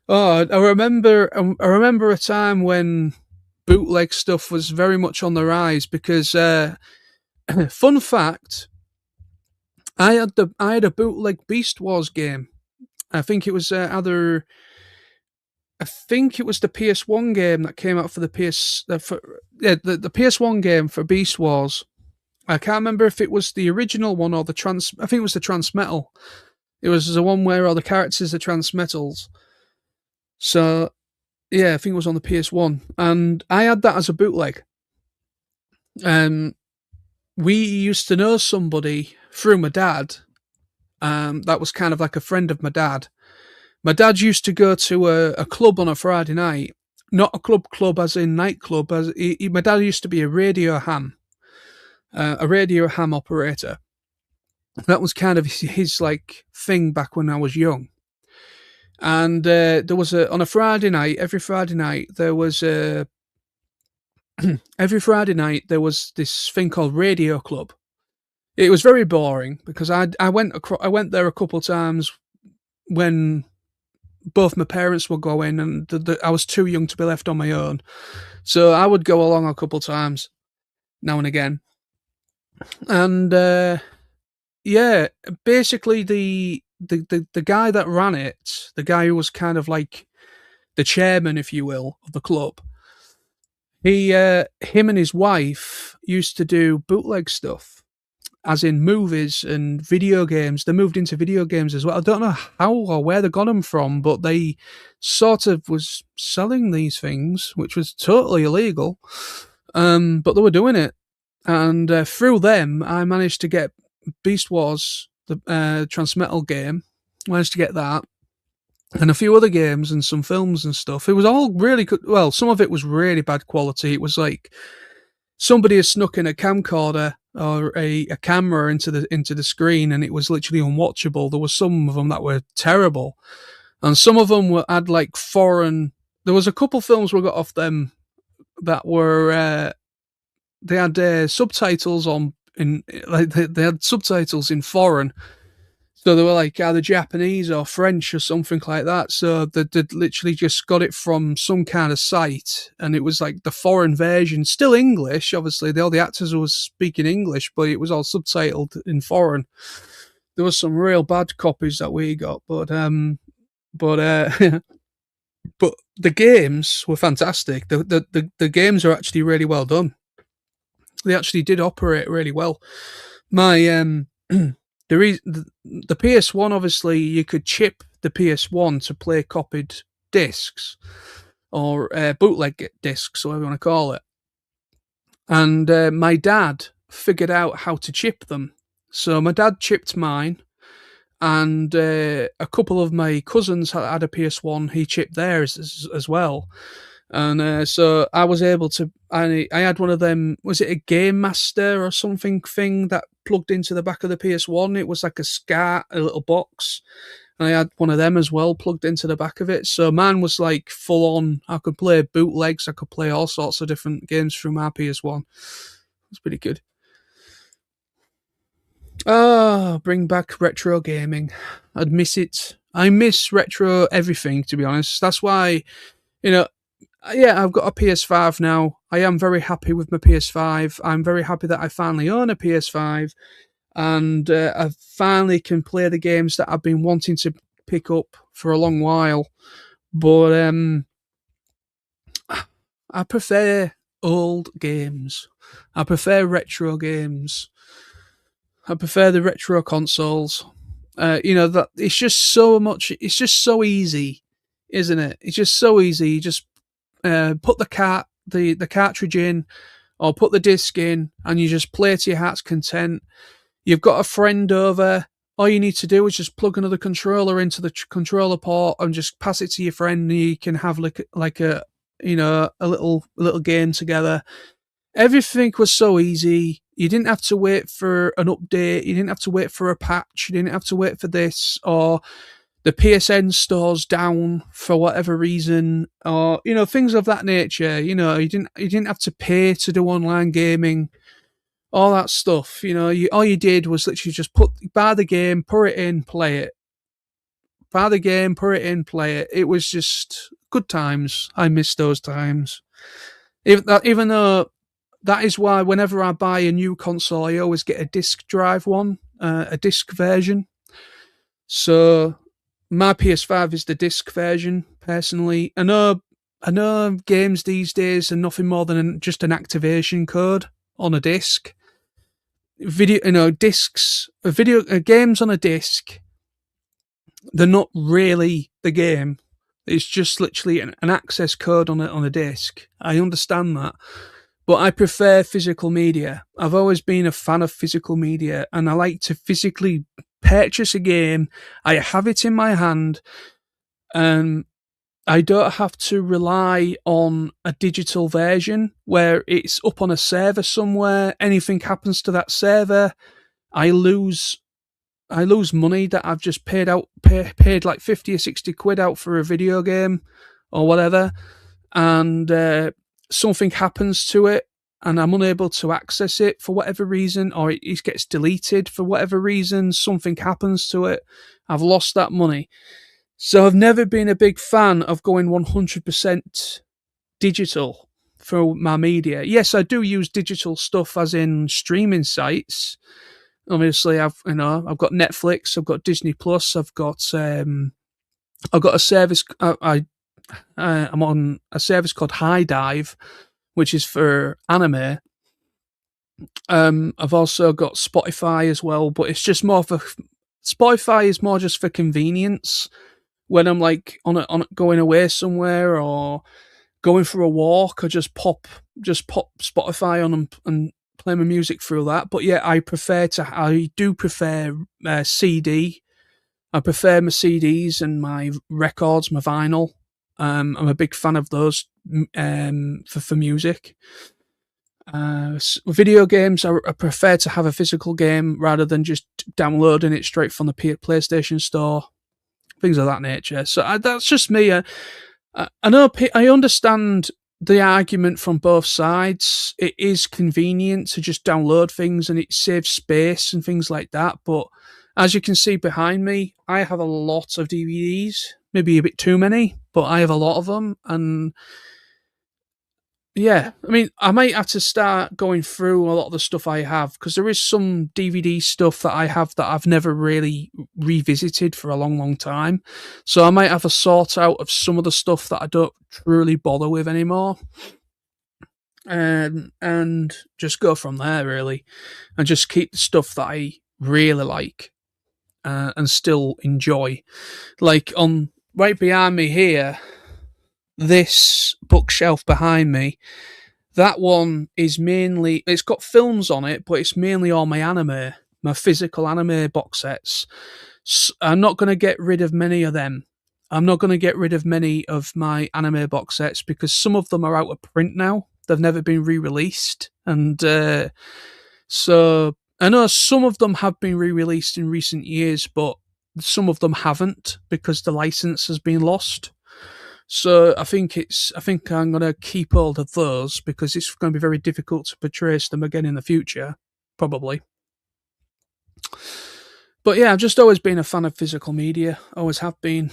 Oh, I remember a time when bootleg stuff was very much on the rise because, fun fact, I had a bootleg Beast Wars game. I think it was the PS1 game that came out for the the PS1 game for Beast Wars. I can't remember if it was the original one or I think it was the Transmetal. It was the one where all the characters are Transmetals. So, yeah, I think it was on the PS1. And I had that as a bootleg. We used to know somebody through my dad. That was kind of like a friend of my dad. My dad used to go to a club on a Friday night. Not a club as in nightclub. My dad used to be a radio ham operator. That was kind of his like thing back when I was young. And there was on a Friday night, every Friday night, there was every Friday night there was this thing called Radio Club. It was very boring because I went there a couple of times when both my parents were going, and I was too young to be left on my own. So I would go along a couple of times now and again. And yeah, basically the guy that ran it, the guy who was kind of like the chairman, if you will, of the club, him and his wife used to do bootleg stuff, as in movies and video games. They moved into video games as well. I don't know how or where they got them from, but they sort of was selling these things, which was totally illegal. But they were doing it, and through them, I managed to get Beast Wars, the Transmetal game. Managed to get that, and a few other games and some films and stuff. It was all really good. Well, some of it was really bad quality. It was like somebody had snuck in a camcorder or a camera into the screen, and it was literally unwatchable. There were some of them that were terrible, and some of them had like foreign. There was a couple films we got off them that were they had subtitles on in like they had subtitles in foreign. So they were like either Japanese or French or something like that. So they'd literally just got it from some kind of site, and it was like the foreign version, still English. Obviously, all the actors were speaking English, but it was all subtitled in foreign. There was some real bad copies that we got, but but the games were fantastic. The games are actually really well done. They actually did operate really well. My the PS1, obviously, you could chip the PS1 to play copied discs or bootleg discs, whatever you want to call it. And my dad figured out how to chip them. So my dad chipped mine, and a couple of my cousins had a PS1. He chipped theirs as well. And so I was able to. I had one of them. Was it a Game Master or something thing that plugged into the back of the PS1? It was like a SCART, a little box, and I had one of them as well plugged into the back of it. So mine was like full on. I could play bootlegs. I could play all sorts of different games through my PS1. It's pretty good. Ah, bring back retro gaming. I'd miss it. I miss retro everything, to be honest. That's why, you know, yeah, I've got a PS5 now. I am very happy with my PS5. I'm very happy that I finally own a PS5, and I finally can play the games that I've been wanting to pick up for a long while. But I prefer old games. I prefer retro games. I prefer the retro consoles. That it's just so much. It's just so easy, isn't it? It's just so easy. You just put the cartridge in, or put the disc in, and you just play to your heart's content. You've got a friend over. All you need to do is just plug another controller into the controller port and just pass it to your friend, and you can have like a little game together. Everything was so easy. You didn't have to wait for an update. You didn't have to wait for a patch. You didn't have to wait for this, or the PSN store's down for whatever reason, or things of that nature. You didn't have to pay to do online gaming, all that stuff. All you did was literally just buy the game, put it in, play it. Buy the game, put it in, play it. It was just good times. I miss those times. Even though that is why whenever I buy a new console, I always get a disc drive one, a disc version. So my PS5 is the disc version, personally. I know games these days are nothing more than just an activation code on a disc. Games on a disc, they're not really the game. It's just literally an access code on a disc. I understand that. But I prefer physical media. I've always been a fan of physical media, and I like to physically purchase a game. I have it in my hand, and I don't have to rely on a digital version where it's up on a server somewhere. Anything happens to that server, I lose I lose money that I've just paid like 50 or 60 quid out for a video game or whatever, and something happens to it and I'm unable to access it for whatever reason, or it gets deleted for whatever reason, something happens to it, I've lost that money. So I've never been a big fan of going 100% digital for my media. Yes, I do use digital stuff as in streaming sites. Obviously, I've got Netflix, I've got Disney Plus, I've got a service. I'm on a service called High Dive, which is for anime. I've also got Spotify as well, but it's just more for Spotify is more just for convenience when I'm like on going away somewhere or going for a walk. I just pop Spotify on and play my music through that. But yeah, I do prefer CD. I prefer my CDs and my records, my vinyl. I'm a big fan of those for music. Video games, I prefer to have a physical game rather than just downloading it straight from the PlayStation Store. Things of that nature. So that's just me. I know I understand the argument from both sides. It is convenient to just download things and it saves space and things like that. But as you can see behind me, I have a lot of DVDs, maybe a bit too many, but I have a lot of them. And yeah, I mean, I might have to start going through a lot of the stuff I have because there is some DVD stuff that I have that I've never really revisited for a long, long time. So I might have a sort out of some of the stuff that I don't truly bother with anymore, and just go from there really, and just keep the stuff that I really like and still enjoy. Like on right behind me here, this bookshelf behind me, that one is mainly, it's got films on it, but it's mainly all my physical anime box sets. I'm not going to get rid of many of them. I'm not going to get rid of many of my anime box sets because some of them are out of print now. They've never been re-released. And so I know some of them have been re-released in recent years, but some of them haven't because the license has been lost. So I think I'm going to keep hold of those because it's going to be very difficult to purchase them again in the future, probably. But yeah, I've just always been a fan of physical media. Always have been.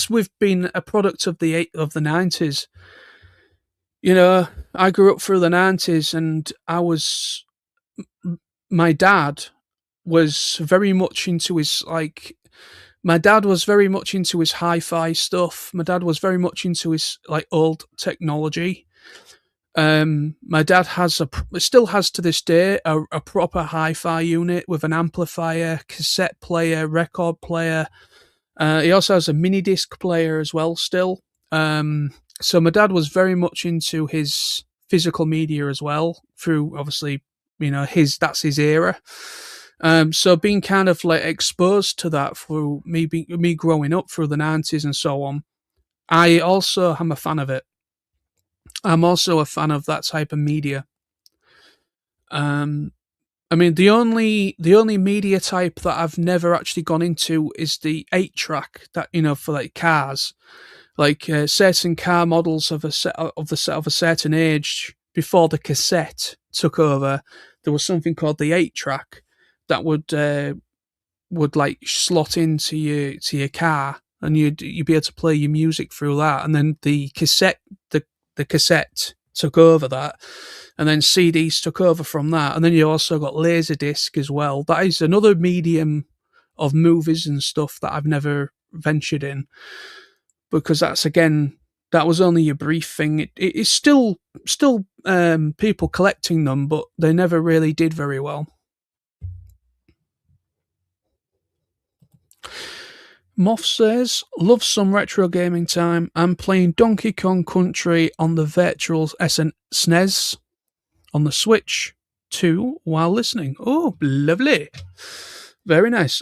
We've been a product of the 90s. You know, I grew up through the 90s, and my dad was very much into his my dad was very much into his hi-fi stuff. My dad was very much into his old technology. My dad still has to this day a proper hi-fi unit with an amplifier, cassette player, record player. He also has a mini disc player as well still. So my dad was very much into his physical media as well through obviously, that's his era. So being kind of exposed to that through me growing up through the 90s and so on, I also am a fan of it. I'm also a fan of that type of media. I mean, the only media type that I've never actually gone into is the 8-track that for cars, certain car models of a certain age before the cassette took over. There was something called the 8-track that would slot into your car, and you'd be able to play your music through that. And then the cassette took over that, and then CDs took over from that. And then you also got Laserdisc as well. That is another medium of movies and stuff that I've never ventured in, because that was only a brief thing. It's still people collecting them, but they never really did very well. Moth says, love some retro gaming time. I'm playing Donkey Kong Country on the virtual SNES on the Switch 2 while listening. Oh, lovely. Very nice.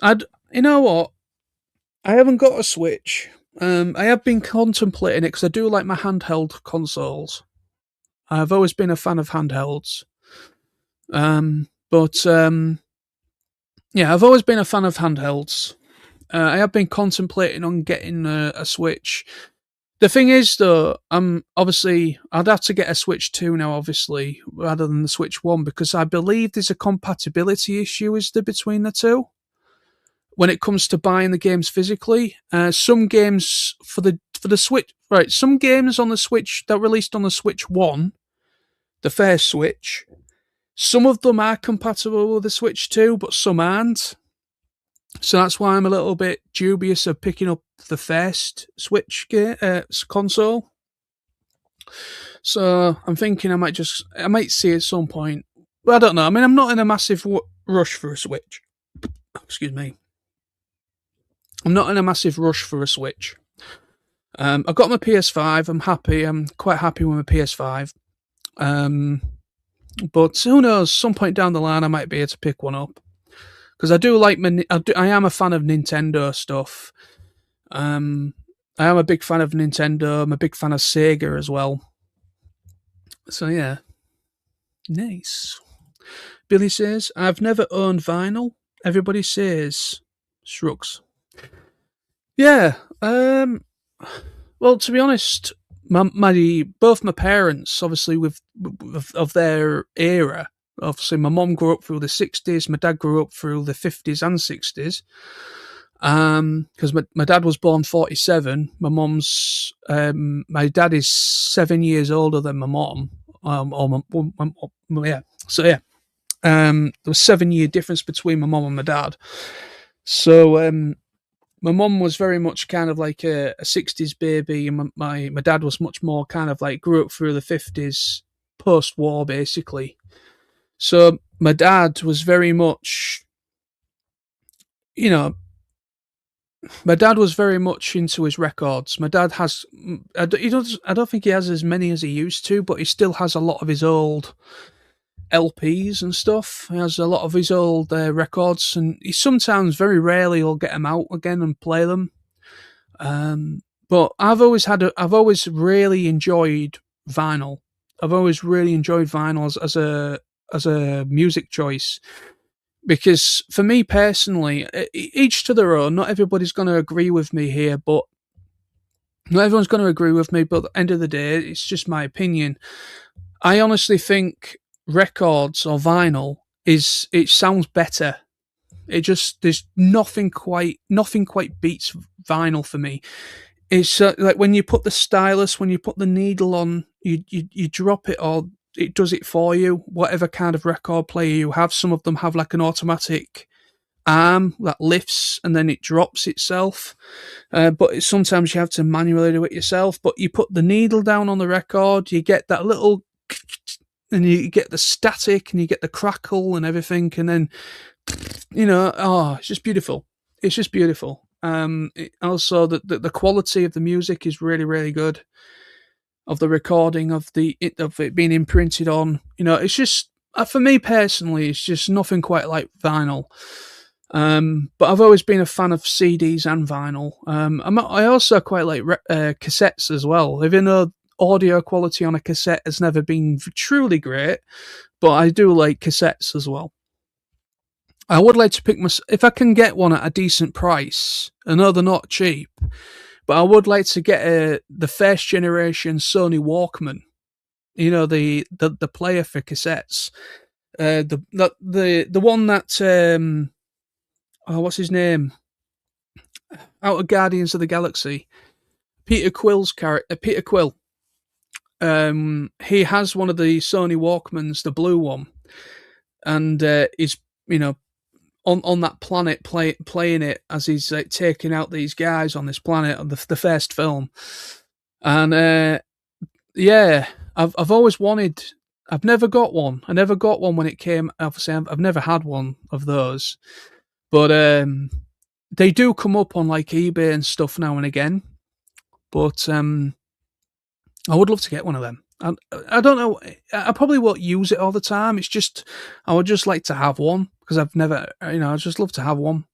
You know what? I haven't got a Switch. I have been contemplating it because I do like my handheld consoles. I've always been a fan of handhelds. But yeah, I've always been a fan of handhelds. I have been contemplating on getting a Switch. The thing is, though, obviously I'd have to get a Switch 2 now, obviously, rather than the Switch 1, because I believe there's a compatibility issue, is there, between the two when it comes to buying the games physically. Some games for the Switch, right? Some games on the Switch that released on the Switch 1, the first Switch, some of them are compatible with the Switch 2, but some aren't. So that's why I'm a little bit dubious of picking up the first Switch console. So I'm thinking I might see at some point. But I don't know. I mean, I'm not in a massive rush for a Switch. Excuse me. I'm not in a massive rush for a Switch. I've got my PS5. I'm happy. I'm quite happy with my PS5. But who knows? Some point down the line, I might be able to pick one up. Because I do like I am a fan of Nintendo stuff. I am a big fan of Nintendo. I'm a big fan of Sega as well. So yeah, nice. Billy says, "I've never owned vinyl. Everybody says, shrugs." Yeah. Well, to be honest, both my parents, obviously, of their era. Obviously, my mom grew up through the 60s. My dad grew up through the 50s and 60s. Because my dad was born 47. My dad is 7 years older than my mom. Yeah. So yeah, there was 7 year difference between my mom and my dad. So my mom was very much kind of like a 60s baby, and my dad was much more kind of like grew up through the 50s, post-war basically. So my dad was very much, my dad was very much into his records. My dad has, I don't think he has as many as he used to, but he still has a lot of his old LPs and stuff. He has a lot of his old records, and he sometimes, very rarely, will get them out again and play them. But I've always really enjoyed vinyl. I've always really enjoyed vinyl as a music choice. Because for me personally, each to their own. Not everybody's going to agree with me here, but not everyone's going to agree with me. But at the end of the day, it's just my opinion. I honestly think records or vinyl it sounds better. There's nothing quite beats vinyl for me. It's like when you put the stylus, when you put the needle on, you drop it, or it does it for you. Whatever kind of record player you have, some of them have like an automatic arm that lifts and then it drops itself. But sometimes you have to manually do it yourself. But you put the needle down on the record, you get that little, and you get the static and you get the crackle and everything, and then it's just beautiful. It's just beautiful. Also, the quality of the music is really, really good. Of the recording of it being imprinted on, it's just for me personally, it's just nothing quite like vinyl. But I've always been a fan of CDs and vinyl. I also quite like cassettes as well, even though audio quality on a cassette has never been truly great. But I do like cassettes as well. I would like to pick if I can get one at a decent price. I know they're not cheap, but I would like to get the first generation Sony Walkman. The player for cassettes. The one that what's his name? Out of Guardians of the Galaxy, Peter Quill's character. Peter Quill. He has one of the Sony Walkmans, the blue one, and he's on that planet playing it as he's like taking out these guys on this planet on the first film. And yeah, I've always wanted. I've never got one. I never got one when it came. Obviously, I've never had one of those, but they do come up on like eBay and stuff now and again. But I would love to get one of them. I don't know. I probably won't use it all the time. It's just I would just like to have one because I've never, I just love to have one,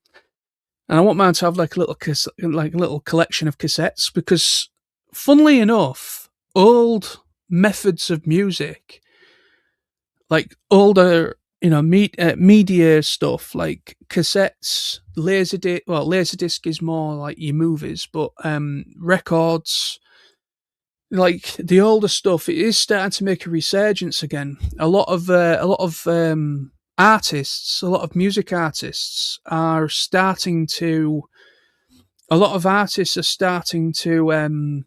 and I want mine to have like a little collection of cassettes because, funnily enough, old methods of music, like older media stuff like cassettes, laserdisc. Well, laserdisc is more like your movies, but records, like the older stuff, it is starting to make a resurgence again. A lot of artists, a lot of music artists are starting to. A lot of artists are starting to.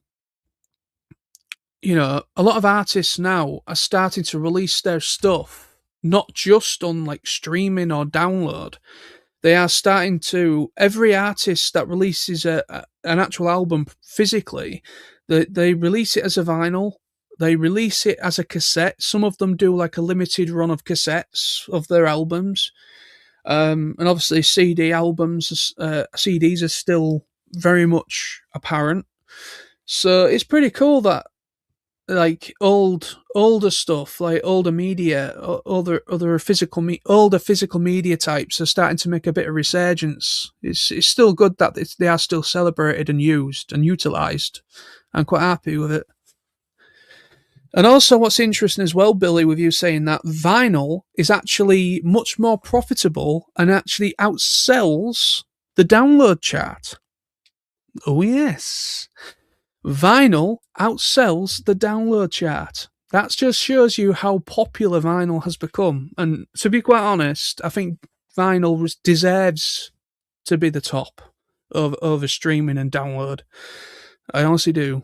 A lot of artists now are starting to release their stuff not just on like streaming or download. They are starting to, every artist that releases an actual album physically, they release it as a vinyl. They release it as a cassette. Some of them do like a limited run of cassettes of their albums. And obviously CDs are still very much apparent. So it's pretty cool that like older stuff, like older media, older physical media types are starting to make a bit of resurgence. It's still good that they are still celebrated and used and utilized. I'm quite happy with it. And also, what's interesting as well, Billy, with you saying that vinyl is actually much more profitable and actually outsells the download chart. Oh yes. Vinyl outsells the download chart. That just shows you how popular vinyl has become. And to be quite honest, I think vinyl deserves to be the top over streaming and download. I honestly do.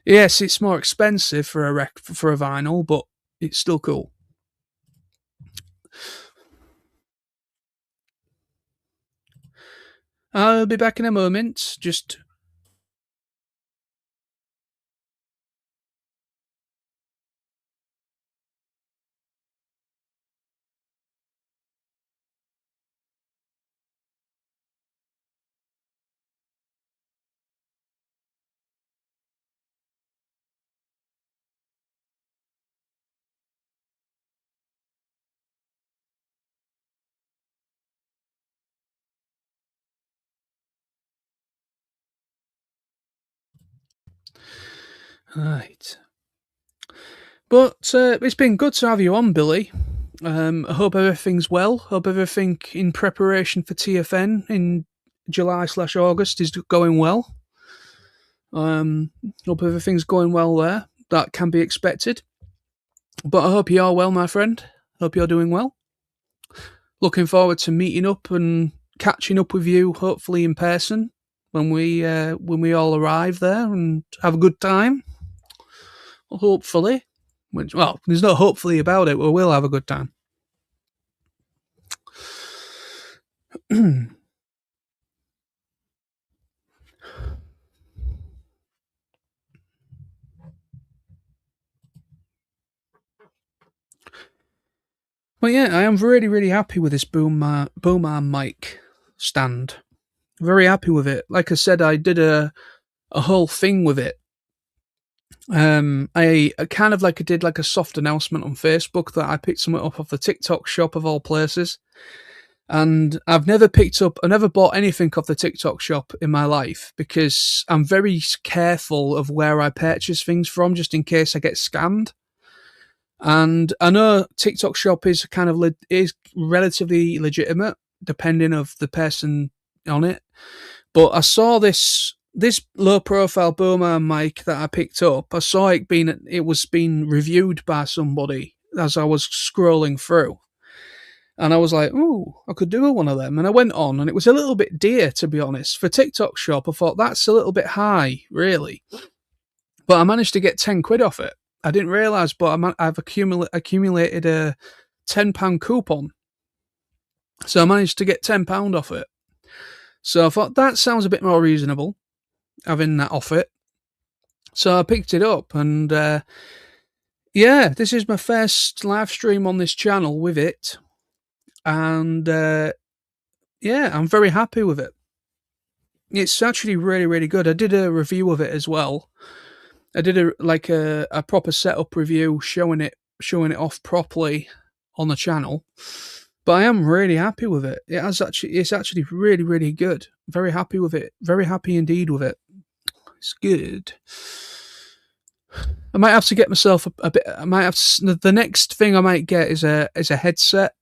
Yes, it's more expensive for a vinyl, but it's still cool. I'll be back in a moment. Just right. But it's been good to have you on, Billy. I hope everything's well. Hope everything in preparation for TFN in July/August is going well. Hope everything's going well there. That can be expected. But I hope you're well, my friend. Hope you're doing well. Looking forward to meeting up and catching up with you, hopefully in person, when we all arrive there and have a good time. Hopefully. Well, there's no hopefully about it. We will have a good time. Well, yeah, I am really, really happy with this boom arm mic stand. Very happy with it. Like I said, I did a whole thing with it. I kind of like I did like a soft announcement on Facebook that I picked something up off the TikTok shop of all places. And I never bought anything off the TikTok shop in my life because I'm very careful of where I purchase things from just in case I get scammed. And I know TikTok shop is kind of is relatively legitimate depending of the person on it. But I saw this low profile boomer mic that I picked up. I saw it was being reviewed by somebody as I was scrolling through. And I was like, ooh, I could do one of them. And I went on, and it was a little bit dear, to be honest. For TikTok shop, I thought that's a little bit high, really. But I managed to get 10 quid off it. I didn't realise, but I've accumulated a £10 coupon. So I managed to get £10 off it. So I thought that sounds a bit more reasonable, having that off it. So I picked it up, and yeah, this is my first live stream on this channel with it. And yeah, I'm very happy with it. It's actually really, really good. I did a review of it as well. I did a proper setup review showing it off properly on the channel. But I am really happy with it. It's actually really, really good. Very happy with it. Very happy indeed with it. It's good. I might have to get myself a bit. I might have the next thing I might get is a headset.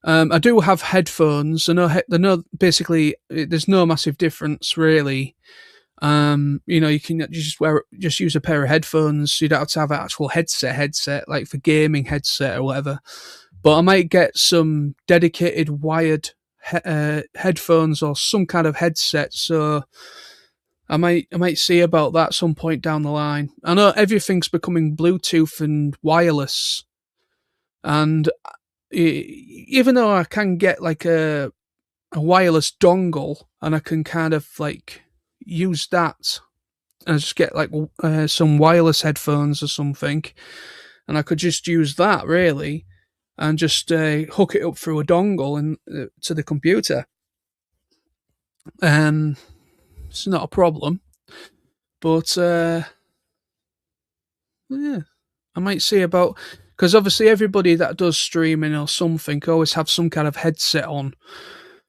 I do have headphones. I know basically there's no massive difference really. You can just use a pair of headphones. You don't have to have an actual headset like for gaming headset or whatever. But I might get some dedicated wired headphones or some kind of headset. So I might see about that some point down the line. I know everything's becoming Bluetooth and wireless, and even though I can get like a wireless dongle and I can kind of like use that and just get like some wireless headphones or something, and I could just use that really and just hook it up through a dongle and to the computer. It's not a problem, but yeah, I might see about, because obviously everybody that does streaming or something always have some kind of headset on,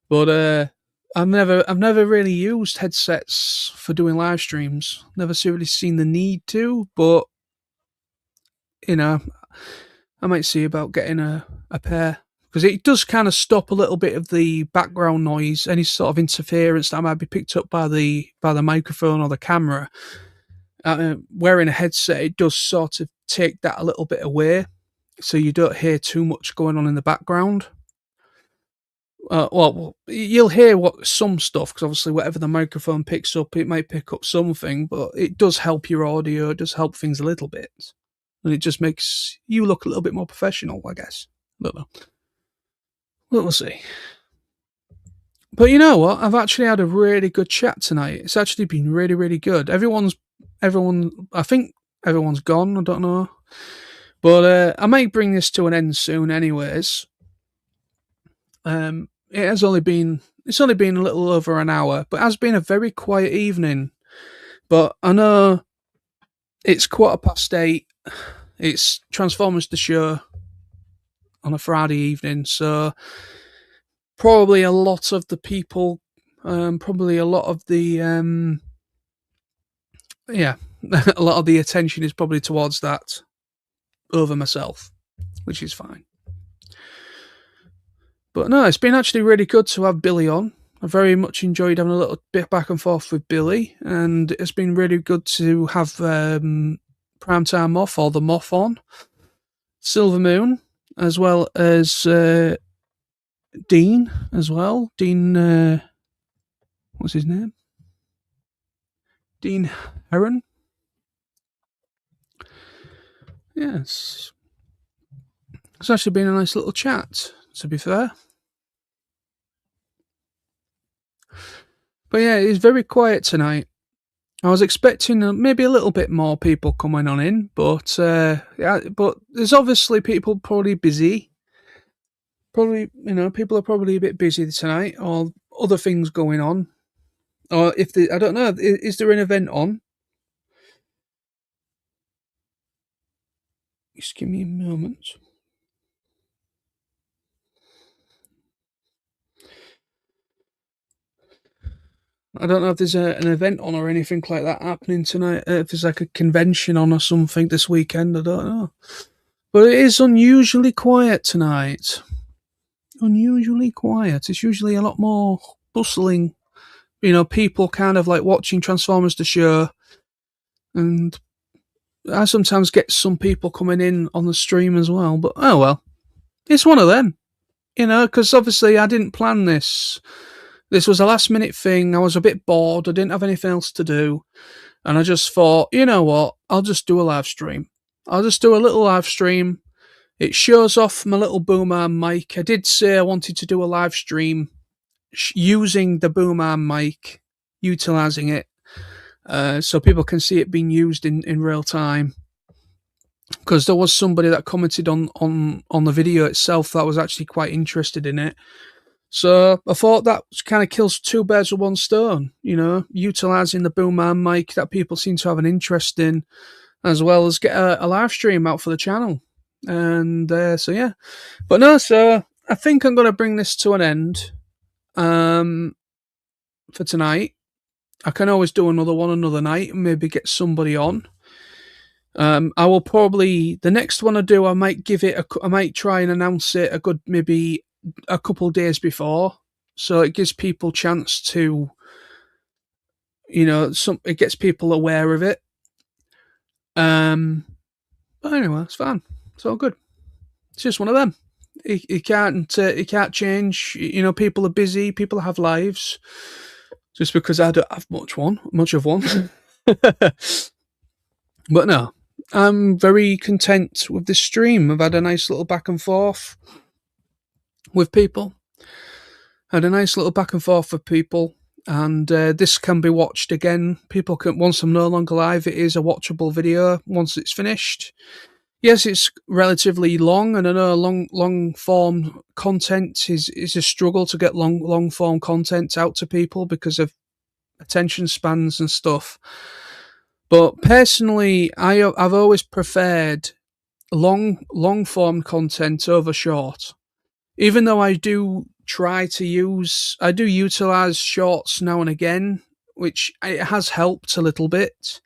but I've never really used headsets for doing live streams. Never really seen the need to, but you know, I might see about getting a pair, because it does kind of stop a little bit of the background noise, any sort of interference that might be picked up by the microphone or the camera. Wearing a headset, it does sort of take that a little bit away, so you don't hear too much going on in the background. Well, you'll hear some stuff, because obviously whatever the microphone picks up, it might pick up something, but it does help your audio. It does help things a little bit, and it just makes you look a little bit more professional, I guess. I don't know. We'll see. But you know what? I've actually had a really good chat tonight. It's actually been really, really good. Everyone. I think everyone's gone. I don't know, but I might bring this to an end soon, anyways. It's only been a little over an hour, but it has been a very quiet evening. But I know it's 8:15. It's Transformers the show on a Friday evening, so probably a lot of the people, probably a lot of the a lot of the attention is probably towards that over myself, which is fine. But no, it's been actually really good to have Billy on. I very much enjoyed having a little bit back and forth with Billy, and it's been really good to have Primetime Moth, or the Moth, on, Silver Moon, as well as Dean as well. Dean, what's his name? Dean Heron. Yes. It's actually been a nice little chat, to be fair. But yeah, it's very quiet tonight. I was expecting maybe a little bit more people coming on in, but but there's obviously people probably busy. Probably, people are probably a bit busy tonight, or other things going on, or I don't know, is there an event on? Just give me a moment. I don't know if there's an event on or anything like that happening tonight. If there's like a convention on or something this weekend, I don't know. But it is unusually quiet tonight. Unusually quiet. It's usually a lot more bustling. People kind of like watching Transformers the show. And I sometimes get some people coming in on the stream as well. But oh well. It's one of them. Because obviously I didn't plan this. This was a last minute thing. I was a bit bored. I didn't have anything else to do. And I just thought, you know what? I'll just do a live stream. I'll just do a little live stream. It shows off my little boom arm mic. I did say I wanted to do a live stream using the boom arm mic, utilizing it, so people can see it being used in real time. Because there was somebody that commented on the video itself that was actually quite interested in it. So I thought that kind of kills two birds with one stone, utilising the boom arm mic that people seem to have an interest in, as well as get a live stream out for the channel. And so yeah. But no, so I think I'm going to bring this to an end for tonight. I can always do another one another night and maybe get somebody on. I will probably, the next one I do, I might try and announce it a good maybe a couple of days before, so it gives people chance to, it gets people aware of it. But anyway, it's fine. It's all good. It's just one of them. You can't change. People are busy. People have lives. Just because I don't have much of one. But no, I'm very content with this stream. I've had a nice little back and forth with people. And this can be watched again. People can, once I'm no longer live, it is a watchable video once it's finished. Yes, it's relatively long, and I know long form content is a struggle to get long form content out to people because of attention spans and stuff. But personally, I've always preferred long form content over short. Even though I do utilize shorts now and again, which it has helped a little bit.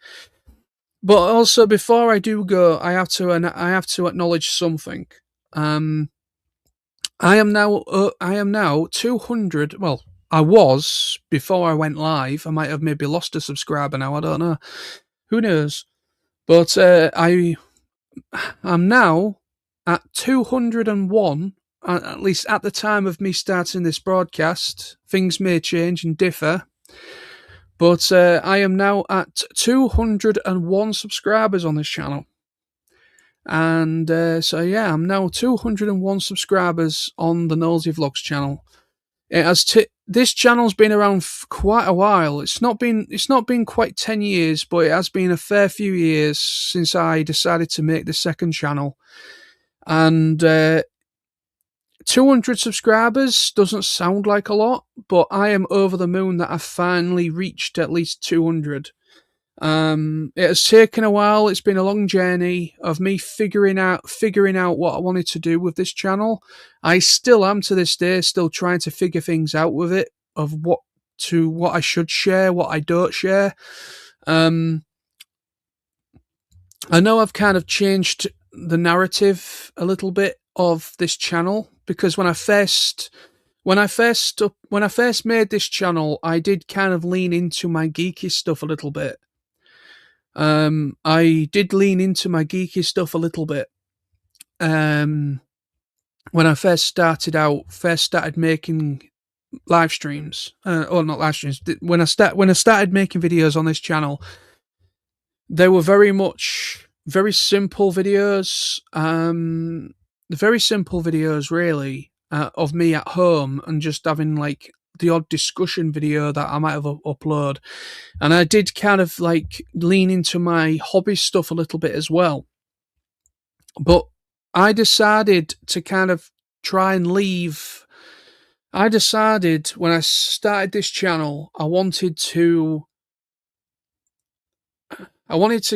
But also, before I do go, I have to acknowledge something. I am now 200. Well, I was before I went live. I might have maybe lost a subscriber now. I don't know. Who knows? But I'm now at 201. At least at the time of me starting this broadcast. Things may change and differ. But I am now at 201 subscribers on this channel. And so yeah, I'm now 201 subscribers on the Nosy Vlogs channel. This channel's been around for quite a while. It's not been quite 10 years, but it has been a fair few years since I decided to make the second channel. And 200 subscribers doesn't sound like a lot, but I am over the moon that I've finally reached at least 200. It has taken a while. It's been a long journey of me figuring out what I wanted to do with this channel. I still am to this day, still trying to figure things out with it, of what I should share, what I don't share. I know I've kind of changed the narrative a little bit of this channel, because when I first made this channel, I did kind of lean into my geeky stuff a little bit. I did lean into my geeky stuff a little bit. When I first started making live streams, or not live streams. When I started making videos on this channel, they were very simple videos. Very simple videos, really, of me at home and just having like the odd discussion video that I might have upload. And I did kind of like lean into my hobby stuff a little bit as well. But I decided to kind of try and leave. I decided when I started this channel, I wanted to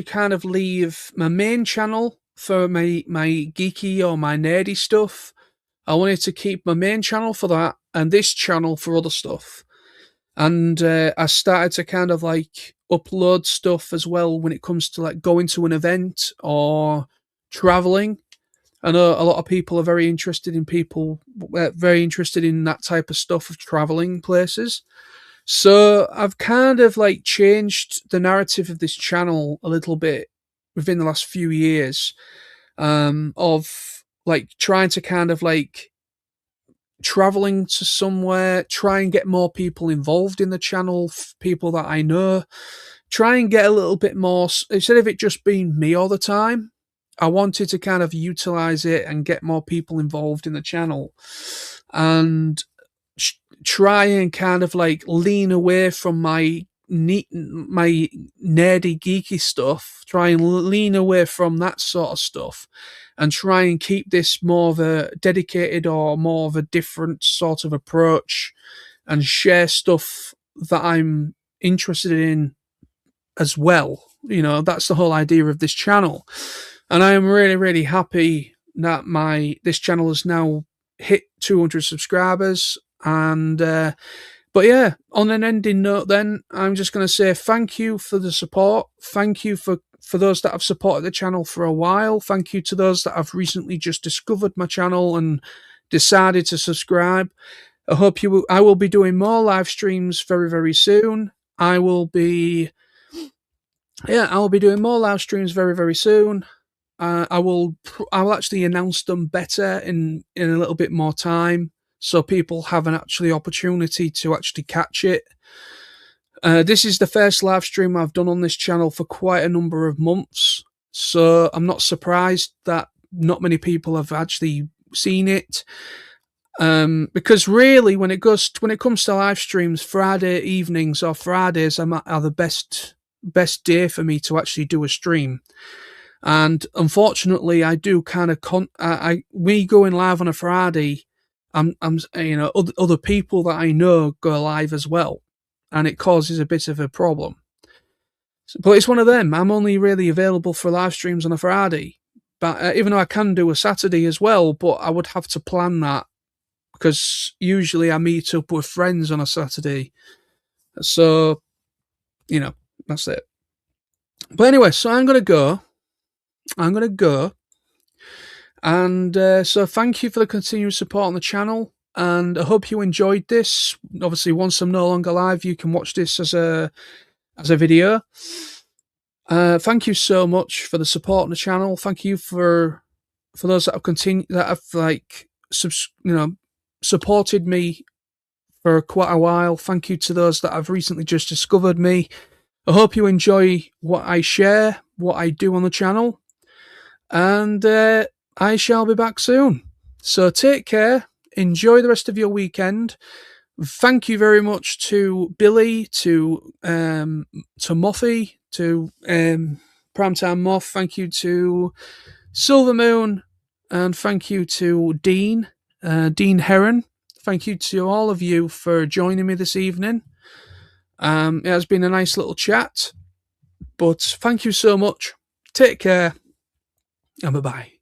kind of leave my main channel for my geeky or my nerdy stuff. I wanted to keep my main channel for that and this channel for other stuff. And I started to kind of like upload stuff as well when it comes to like going to an event or traveling. I know a lot of people are very interested in that type of stuff, of traveling places. So I've kind of like changed the narrative of this channel a little bit within the last few years, of like trying to kind of like traveling to somewhere, try and get more people involved in the channel, people that I know, try and get a little bit more, instead of it just being me all the time. I wanted to kind of utilize it and get more people involved in the channel, and try and kind of like lean away from my nerdy geeky stuff, try and lean away from that sort of stuff, and try and keep this more of a dedicated or more of a different sort of approach, and share stuff that I'm interested in as well. That's the whole idea of this channel. And I am really, really happy that this channel has now hit 200 subscribers. And but yeah, on an ending note then, I'm just going to say thank you for the support. Thank you for those that have supported the channel for a while. Thank you to those that have recently just discovered my channel and decided to subscribe. I will be doing more live streams very, very soon. I will be doing more live streams very, very soon. I will actually announce them better in a little bit more time, so people have an actually opportunity to actually catch it. This is the first live stream I've done on this channel for quite a number of months, so I'm not surprised that not many people have actually seen it. Because really, when it comes to live streams, Friday evenings or Fridays are the best day for me to actually do a stream. And unfortunately, I do kind of we going live on a Friday. Other people that I know go live as well, and it causes a bit of a problem. But it's one of them. I'm only really available for live streams on a Friday, but even though I can do a Saturday as well, but I would have to plan that, because usually I meet up with friends on a Saturday. So, that's it. But anyway, so I'm going to go. And so thank you for the continued support on the channel. And I hope you enjoyed this. Obviously, once I'm no longer live, you can watch this as a video. Thank you so much for the support on the channel. Thank you for those that have supported me for quite a while. Thank you to those that have recently just discovered me. I hope you enjoy what I share, what I do on the channel, and I shall be back soon. So take care. Enjoy the rest of your weekend. Thank you very much to Billy, to Moffy, to Primetime Moff. Thank you to Silver Moon, and thank you to Dean Heron. Thank you to all of you for joining me this evening. It has been a nice little chat, but thank you so much. Take care, and bye-bye.